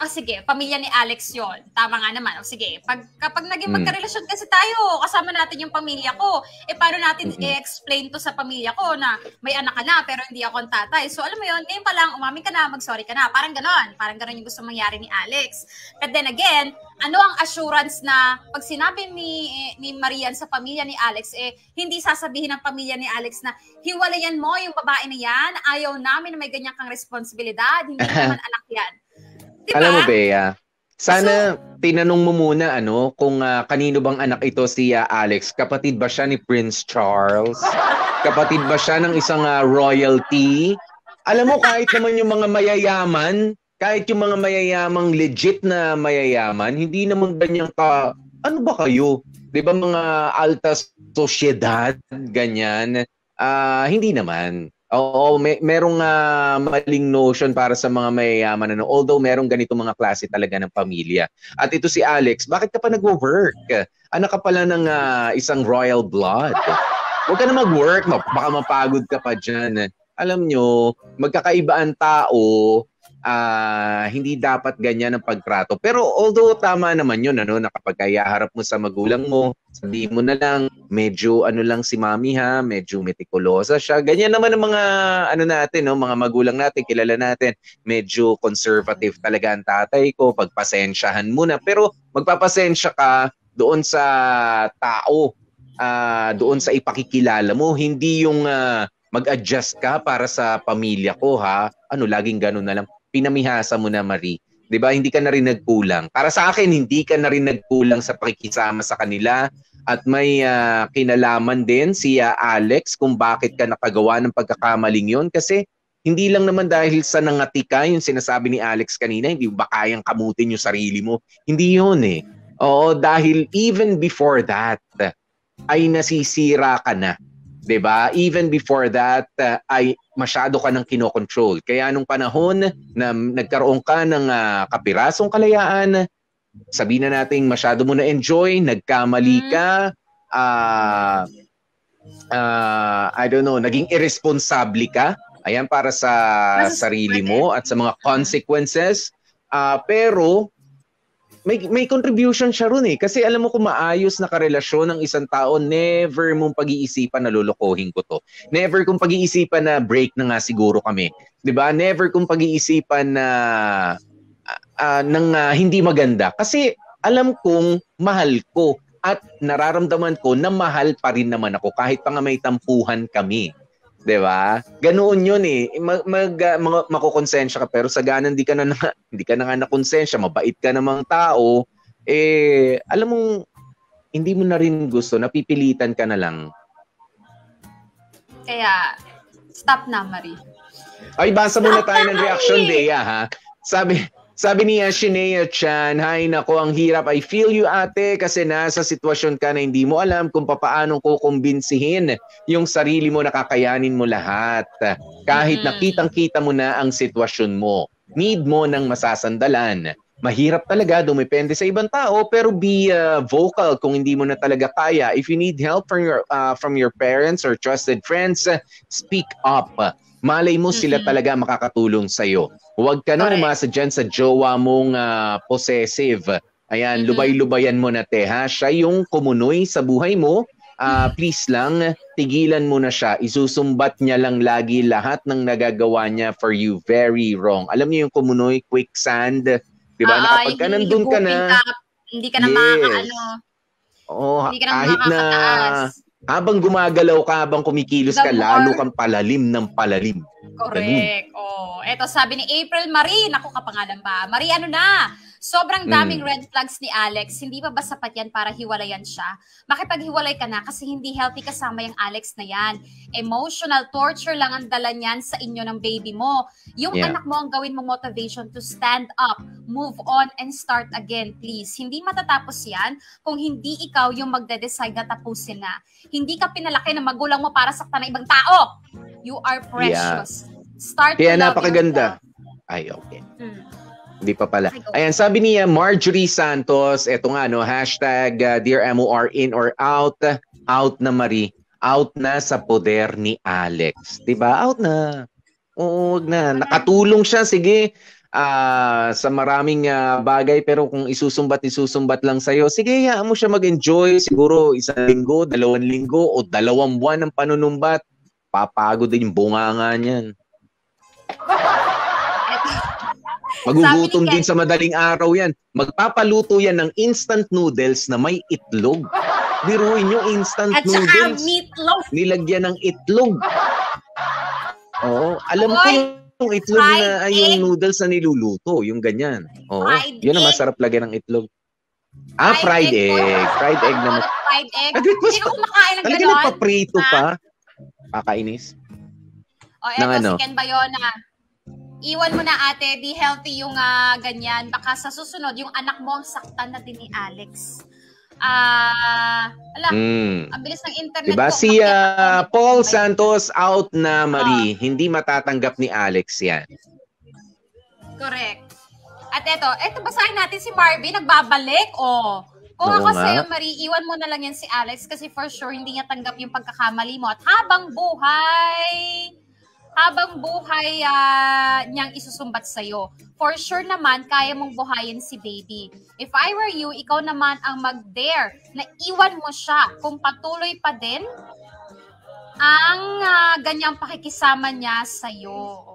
sige, pamilya ni Alex yon. Tama nga naman. Sige, kapag naging magkarelasyon kasi tayo, kasama natin yung pamilya ko, paano natin i-explain to sa pamilya ko na may anak ka na pero hindi ako ang tatay. So alam mo yon, ngayon pa lang, umamin ka na, mag-sorry ka na. Parang ganon yung gusto mangyari ni Alex. But then again, ano ang assurance na pag sinabi ni Marian sa pamilya ni Alex, hindi sasabihin ng pamilya ni Alex na hiwalayan mo yung babae na yan, ayaw namin na may ganyan kang responsibilidad, hindi naman anak yan. Diba? Alam mo, Bea, sana tinanong mo muna kung kanino bang anak ito si Alex. Kapatid ba siya ni Prince Charles? Kapatid ba siya ng isang royalty? Alam mo, kahit naman yung mga mayayaman, kahit yung mga mayayamang legit na mayayaman, hindi naman ganyang ano ba kayo? Di ba mga alta sosyedad, ganyan? Hindi naman. Oo, merong maling notion para sa mga mayayaman. Although merong ganito mga klase talaga ng pamilya. At ito si Alex, bakit ka pa nag-work? Anak ka pala ng isang royal blood. Huwag ka na mag-work, baka mapagod ka pa dyan. Alam nyo, magkakaiba ang tao, hindi dapat ganyan ang pagtrato. Pero although tama naman yun, na kapag harap mo sa magulang mo, sabihin mo na lang, medyo lang si mami medyo metikulosa siya. Ganyan naman ang mga natin, mga magulang natin, kilala natin, medyo conservative talaga ang tatay ko, pagpasensyahan mo na. Pero magpapasensya ka doon sa tao, doon sa ipakikilala mo, hindi yung mag-adjust ka para sa pamilya ko laging ganun na lang. Pinamihasa mo na, Marie. 'Di ba? Hindi ka na rin nagkulang. Para sa akin, hindi ka na rin nagkulang sa pakikisama sa kanila at may kinalaman din si Alex kung bakit ka nakagawa ng pagkakamaling 'yon kasi hindi lang naman dahil sa nangati ka, yung sinasabi ni Alex kanina, hindi ba kayang kamutin yung sarili mo. Hindi 'yon Oo, dahil even before that ay nasisira ka na. 'Di ba? Even before that ay masyado ka nang kinokontrol. Kaya nung panahon na nagkaroon ka ng kapirasong kalayaan, sabihin na natin masyado mo na enjoy, nagkamali ka, I don't know, naging irresponsible ka. Ayan, para sa sarili mo at sa mga consequences. Pero may contribution siya ron kasi alam mo kung maayos na karelasyon ng isang tao, never mong pag-iisipan na lolokohin ko to. Never kong pag-iisipan na break na nga siguro kami. 'Di ba? Never kong pag-iisipan na hindi maganda. Kasi alam kong mahal ko at nararamdaman ko na mahal pa rin naman ako kahit pa nga may tampuhan kami. 'Di ba? Ganoon 'yun makokonsensya ka pero sa ganan hindi ka na nga nakonsensya, mabait ka namang tao, alam mong hindi mo na rin gusto, napipilitan ka na lang. Kaya stop na, Marie. Ay, basa muna tayo ng reaction, Bea, Sabi niya, Shinea Chan, "Hay nako, ang hirap. I feel you, ate, kasi nasa sitwasyon ka na hindi mo alam kung paano kukumbinsihin yung sarili mo na kakayanin mo lahat. Kahit nakitang-kita mo na ang sitwasyon mo. Need mo ng masasandalan. Mahirap talaga, dumepende sa ibang tao, pero be vocal kung hindi mo na talaga kaya. If you need help from your parents or trusted friends, speak up. Malay mo sila talaga makakatulong sa'yo. Huwag ka na umasa dyan sa jowa mong possessive. Ayan, lubay-lubayan mo na, Siya yung kumunoy sa buhay mo. Please lang, tigilan mo na siya. Isusumbat niya lang lagi lahat ng nagagawa niya for you. Very wrong. Alam niyo yung kumunoy, quicksand. Diba? Kapag ka nandun ka na, hindi ka na makakaano. Hindi ka na makakataas. Habang gumagalaw ka, habang kumikilos ka, lalo kang palalim ng palalim. Correct. Eto sabi ni April Marie, naku kapangalan pa. Marie, Sobrang daming red flags ni Alex. Hindi pa ba sapat yan para hiwalayan siya? Makipaghiwalay ka na kasi hindi healthy kasama yung Alex na yan. Emotional torture lang ang dala niyan sa inyo ng baby mo. Yung anak mo ang gawin mo motivation to stand up, move on, and start again, please. Hindi matatapos yan kung hindi ikaw yung magde-decide na tapusin na. Hindi ka pinalaki ng magulang mo para saktan ng ibang tao. You are precious. Start Kaya to love napakaganda. yourself. Ay, okay. Hindi pa pala. Ayan, sabi niya Marjorie Santos, eto nga, no, hashtag Dear MOR, in or out, out na Marie, out na sa poder ni Alex. Diba? Out na. Oo, wag na. Nakatulong siya, sige, sa maraming bagay, pero kung isusumbat lang sa'yo, sige, hayaan mo siya mag-enjoy, siguro 1 linggo, 2 linggo, o 2 buwan ng panunumbat. Papagod din yung bunganga niyan. Magugutom din sa madaling araw yan. Magpapaluto yan ng instant noodles na may itlog. Biruin nyo, instant noodles. At saka meatloaf. Nilagyan ng itlog. Oo. Alam ko yung itlog na ay yung noodles na niluluto. Yung ganyan. Oo. Yun ang masarap lagyan ng itlog. Fried egg. Fried egg naman. Fried egg. Hindi ko kumakain ng gano'n. Talaga nagpaprito pa. Kakainis. O eto, si Ken Bayona. Iwan mo na ate, be healthy yung ganyan. Baka sa susunod, yung anak mo ang saktan na din ni Alex. Ang bilis ng internet diba? ko. Si Paul Santos, out na Marie. Hindi matatanggap ni Alex yan. Correct. At eto basahin natin si Marvin, nagbabalik. Kung ako sa'yo, Marie, iwan mo na lang yan si Alex kasi for sure hindi niya tanggap yung pagkakamali mo. At habang buhay niyang isusumbat sa'yo. For sure naman, kaya mong buhayin si baby. If I were you, ikaw naman ang mag-dare na iwan mo siya kung patuloy pa din ang ganyang pakikisama niya sa'yo.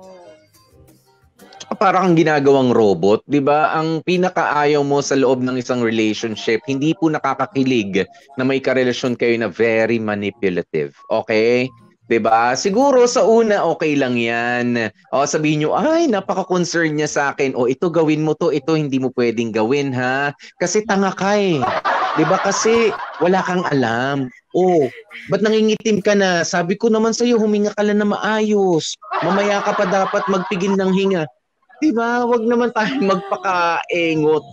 Para kang ginagawang robot, di ba? Ang pinakaayaw mo sa loob ng isang relationship, hindi po nakakakilig na may karelasyon kayo na very manipulative. Okay? Diba? Siguro sa una, okay lang yan. Sabihin nyo, ay, napaka-concern niya sa akin. Ito gawin mo to, ito hindi mo pwedeng gawin, ha? Kasi tanga ka eh. Diba? Kasi wala kang alam. Ba't nangingitim ka na? Sabi ko naman sa'yo, huminga ka lang na maayos. Mamaya ka pa dapat magpigil ng hinga. Diba? Wag naman tayo magpaka-engot.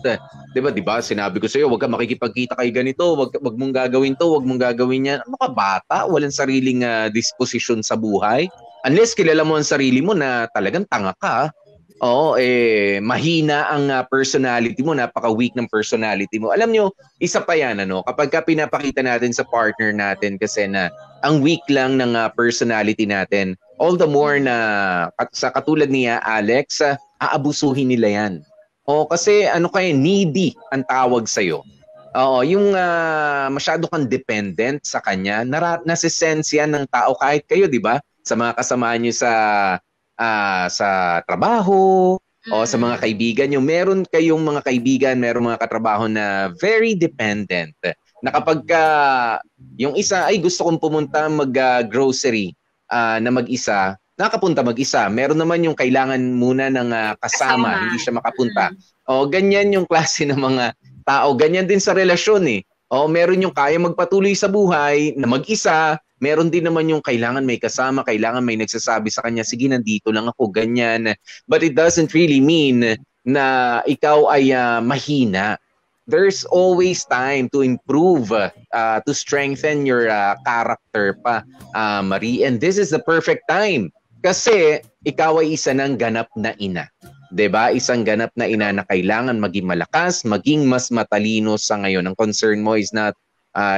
Diba? Sinabi ko sa'yo, wag ka makikipagkita kay ganito, wag mong gagawin to, wag mong gagawin yan. Ano ka bata? Walang sariling disposition sa buhay. Unless kilala mo ang sarili mo na talagang tanga ka. Mahina ang personality mo, napaka-weak ng personality mo. Alam nyo, isa pa yan, kapag ka pinapakita natin sa partner natin kasi na ang weak lang ng personality natin, all the more na sa katulad niya, Alex, aabusuhin nila yan. Kasi needy ang tawag sa'yo. Yung masyado kang dependent sa kanya, nasisense yan ng tao kahit kayo, di ba? Sa mga kasama niyo sa trabaho, sa mga kaibigan nyo. Meron kayong mga kaibigan, meron mga katrabaho na very dependent. Na kapag yung isa, ay gusto kong pumunta mag-grocery na mag-isa, nakapunta mag-isa. Meron naman yung kailangan muna ng kasama, hindi siya makapunta. Ganyan yung klase ng mga tao. Ganyan din sa relasyon eh. Meron yung kaya magpatuloy sa buhay na mag-isa. Meron din naman yung kailangan may kasama, kailangan may nagsasabi sa kanya, sige, nandito lang ako, ganyan. But it doesn't really mean na ikaw ay mahina. There's always time to improve, to strengthen your character pa, Marie. And this is the perfect time. Kasi ikaw ay isa ng ganap na ina. 'Di ba? Isang ganap na ina na kailangan maging malakas, maging mas matalino sa ngayon. Ang concern mo is not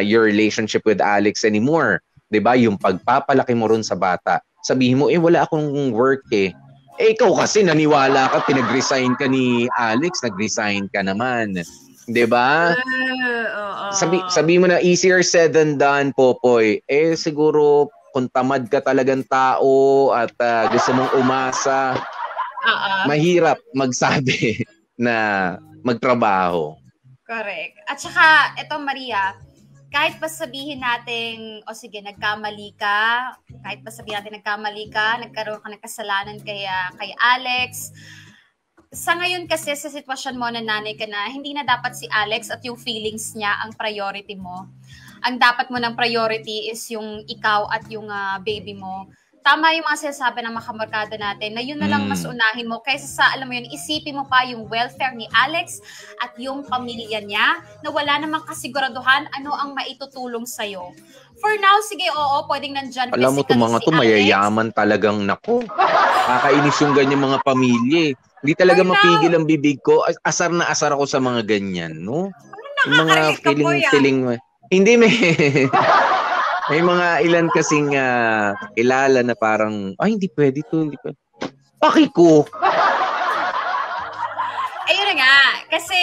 your relationship with Alex anymore. 'Di ba? Yung pagpapalaki mo ron sa bata. Sabihin mo, wala akong work eh. Ikaw kasi naniwala ka, pinag-resign ka ni Alex, nag-resign ka naman. 'Di ba? Sabi mo na easier said than done, Popoy. Siguro kung tamad ka talagang tao at gusto mong umasa, mahirap magsabi na magtrabaho. Correct. At saka, eto Maria, kahit pa sabihin natin, sige, nagkamali ka, nagkaroon ka ng kasalanan kay Alex, sa ngayon kasi sa sitwasyon mo na nanay ka na, hindi na dapat si Alex at yung feelings niya ang priority mo. Ang dapat mo ng priority is yung ikaw at yung baby mo. Tama yung mga sinasabi ng mga kamarkada natin na yun na lang mas unahin mo kaysa sa, alam mo yun, isipin mo pa yung welfare ni Alex at yung pamilya niya na wala namang kasiguraduhan ano ang maitutulong sa'yo. For now, sige, oo, pwedeng nandyan Alam mo, itong mga to mayayaman talagang nako. Kakainis yung ganyan mga pamilya. Hindi talaga mapigil ang bibig ko. Asar na asar ako sa mga ganyan, no? Yung mga feeling. Hindi, may mga ilan kasing kilala na parang, ay, hindi pwede to, hindi pwede. Paki ko. Ayun na nga. Kasi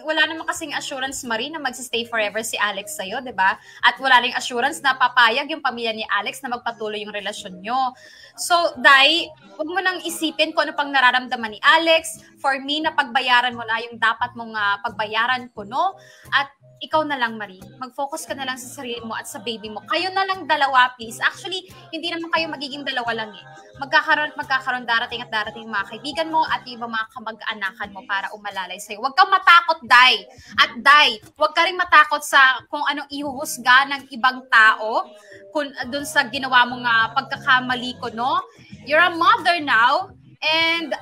wala naman kasing assurance, Marie, na magsistay forever si Alex sa'yo, di ba? At wala ring assurance na papayag yung pamilya ni Alex na magpatuloy yung relasyon nyo. So, Day, huwag mo nang isipin kung ano pang nararamdaman ni Alex. For me, na pagbayaran mo na yung dapat mong pagbayaran ko, no? At ikaw na lang, Marie. Mag-focus ka na lang sa sarili mo at sa baby mo. Kayo na lang dalawa, please. Actually, hindi naman kayo magiging dalawa lang eh. Magkakaroon darating at darating yung mga kaibigan mo at yung mga kamag-anakan mo para umalalay sa'yo. Huwag kang matakot, Day. At Day, huwag ka rin matakot sa kung anong ihuhusga ng ibang tao kung dun sa ginawa mong pagkakamali ko, no? You're a mother now. And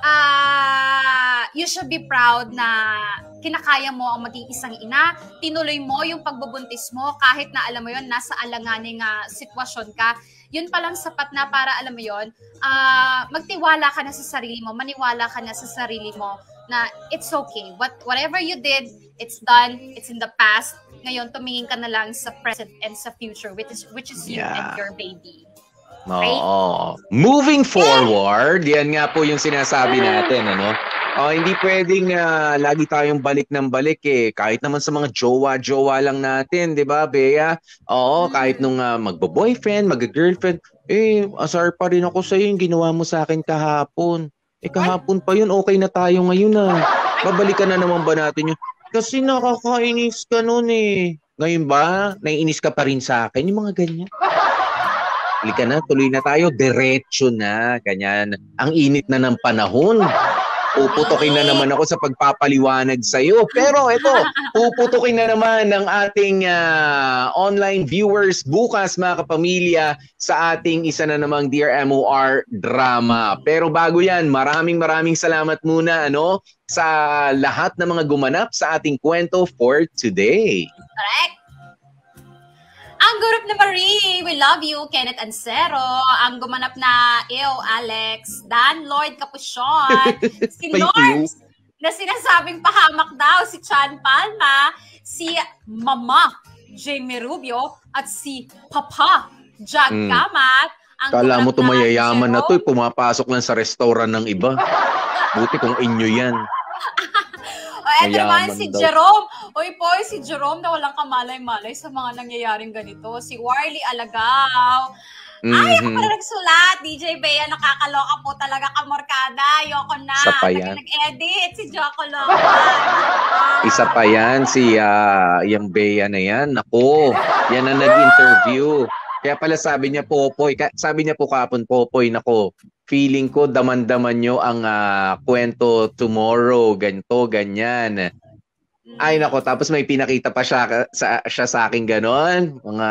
you should be proud na kinakaya mo ang maging isang ina. Tinuloy mo yung pagbubuntis mo kahit na alam mo yon nasa alanganing sitwasyon ka. Yun palang sapat na para alam mo yon magtiwala ka na sa sarili mo, maniwala ka na sa sarili mo na it's okay. Whatever you did, it's done, it's in the past. Ngayon, tumingin ka na lang sa present and sa future, which is you and your baby. Right? Oo. Moving forward, yan nga po yung sinasabi natin, ano? Hindi pwedeng lagi tayong balik ng balik eh. Kahit naman sa mga jowa-jowa lang natin, 'di ba, Bea? Oo, kahit nung magbo-boyfriend, mag-girlfriend, asar pa rin ako sa iyo yung ginawa mo sa akin kahapon. Kahapon pa yun, okay na tayo ngayon Babalikan na naman ba natin yun? Kasi nakakainis ka noon eh. Ngayon ba, naiinis ka pa rin sa akin? Yung mga ganyan. Halika na, tuloy na tayo, diretso na, ganyan. Ang init na ng panahon. Puputukin na naman ako sa pagpapaliwanag sa iyo. Pero ito, puputukin na naman ng ating online viewers bukas, mga kapamilya, sa ating isa na namang Dear MOR drama. Pero bago yan, maraming salamat muna sa lahat ng mga gumanap sa ating kwento for today. Correct. Ang group na Marie, we love you, Kenneth Ancero. Ang gumanap na Alex, Dan Lloyd Capuchon, si Lord na sinasabing pahamak daw, si Chan Palma, si Mama Jamie Rubio, at si Papa Jag Kamat. Kala mo tumayayaman na to, pumapasok lang sa restaurant ng iba. Buti kung inyo yan. Eto naman si Jerome. Si Jerome na walang kamalay-malay sa mga nangyayaring ganito. Si Warly Alagaw. Ay, ako pala nagsulat. DJ Bea, nakakaloka po talaga kamorkada. Ayoko na. Isa pa yan. Nag-edit si Joko lang. Isa pa yan. Si yung Bea na yan. Ako, yan ang nag-interview. Kaya pala sabi niya, Popoy, sabi niya po kapon, Popoy, nako, feeling ko daman-daman nyo ang kwento tomorrow, ganito, ganyan. Ay, nako, tapos may pinakita pa siya sa akin ganon. Mga,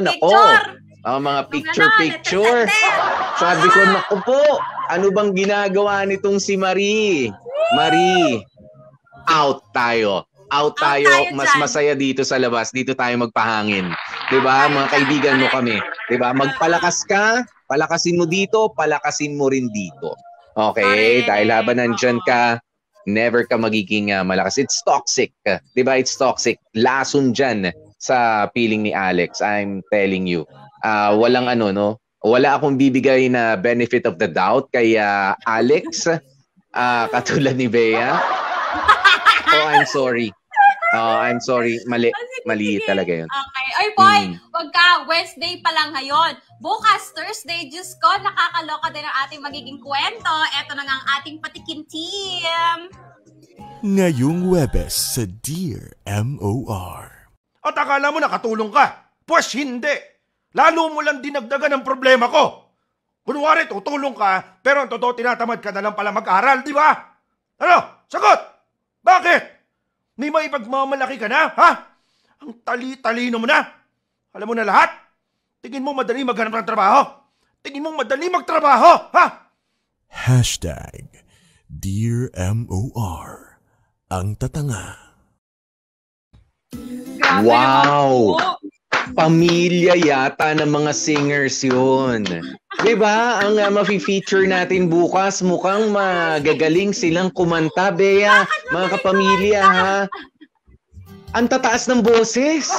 nako, mga picture. Sabi ko, nako po, ano bang ginagawa nitong si Marie? Marie, out tayo. Out tayo, mas masaya dito sa labas. Dito tayo magpahangin. 'Di ba? Mga kaibigan mo kami. 'Di ba? Magpalakas ka, palakasin mo dito, palakasin mo rin dito. Okay? Dahil habang nandiyan ka, never ka magiging malakas. It's toxic. 'Di ba? It's toxic. Lason diyan sa feeling ni Alex. I'm telling you. Walang wala akong bibigay na benefit of the doubt kay Alex. Katulad ni Bea. I'm sorry. I'm sorry. Mali talaga yun. Okay. Ay, boy, wag ka. Wednesday pa lang ngayon. Bukas, Thursday, Diyos ko, nakakaloka din ang ating magiging kwento. Ito na nga ang ating patikin team. Ngayong Webes sa Dear MOR. At akala mo nakatulong ka? Pues hindi. Lalo mo lang dinagdagan ang problema ko. Kunwari, tutulong ka, pero ang totoo tinatamad ka na lang pala mag-aral, di ba? Ano? Sagot! Bakit? May maipagmamalaki ka na, ha? Ang tali-talino mo na. Alam mo na lahat? Tingin mo madali maghanap ng trabaho? Tingin mo madali magtrabaho, ha? Dear MOR, ang tatanga. Wow! Pamilya yata ng mga singers yun. Diba? Ang mafe-feature natin bukas, mukhang magagaling silang kumanta, Bea. Mga kapamilya, ha? Ang tataas ng boses.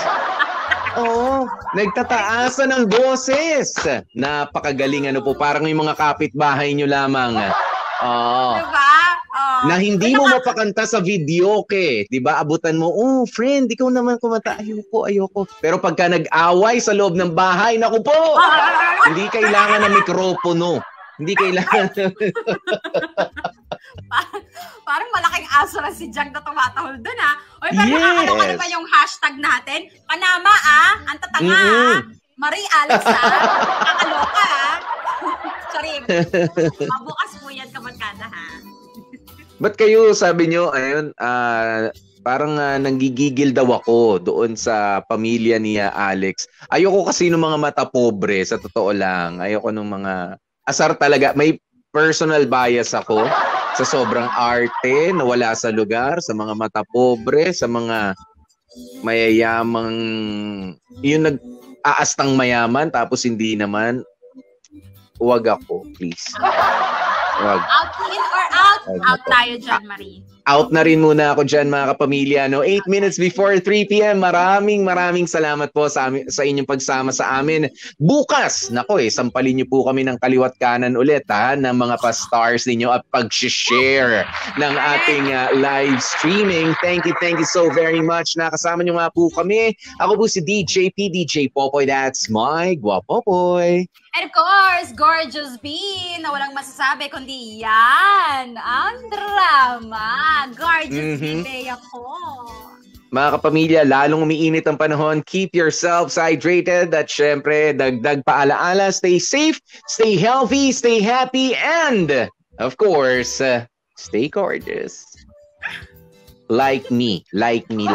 Oo, nagtataasan ng boses. Napakagaling po, parang yung mga kapitbahay nyo lamang. Diba? Na hindi mo mapakanta sa video, diba? Abutan mo, friend, ikaw naman kumanta. Ayoko. Pero pagka nag-away sa loob ng bahay, naku po, hindi kailangan ng mikropono. Hindi kailangan. Parang malaking aso na si Jack na tumatahol dun, ha? Oy, pero nakakaloka naman yung hashtag natin. Panama, ang tatanga, Marie Alex, nakakaloka, Sorry. Mabukas po yan, kabarkada, ha? Ba't kayo, sabi nyo, parang nanggigigil daw ako doon sa pamilya ni Alex. Ayoko kasi ng mga mata pobre, sa totoo lang. Ayoko ng mga asar talaga. May personal bias ako sa sobrang arte na wala sa lugar, sa mga mata pobre, sa mga mayayamang, yung nag-aastang mayaman tapos hindi naman. Huwag ako, please. Huwag. Out in or out? Out tayo dyan, Marie. Out na rin muna ako dyan, mga kapamilya. 8 minutes before 3 p.m. Maraming salamat po sa inyong pagsama sa amin. Bukas, sampalin niyo po kami ng kaliwat kanan ulit, ng mga pa-stars ninyo at pag-share ng ating live streaming. Thank you so very much. Nakasama niyo nga po kami. Ako po si DJ Popoy. That's my Guapopoy. And of course, Gorgeous Bean, na walang masasabi kundi yan, ang drama. Gorgeous Bean, Bea ko. Mga kapamilya, lalong umiinit ang panahon. Keep yourselves hydrated at syempre, dagdag paalaala. Stay safe, stay healthy, stay happy, and of course, stay gorgeous. Like me lang. Like me.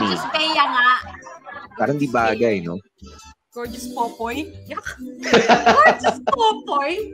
Gorgeous Bea nga. Parang di bagay, no? Gorgeous Popoy. Gorgeous Popoy.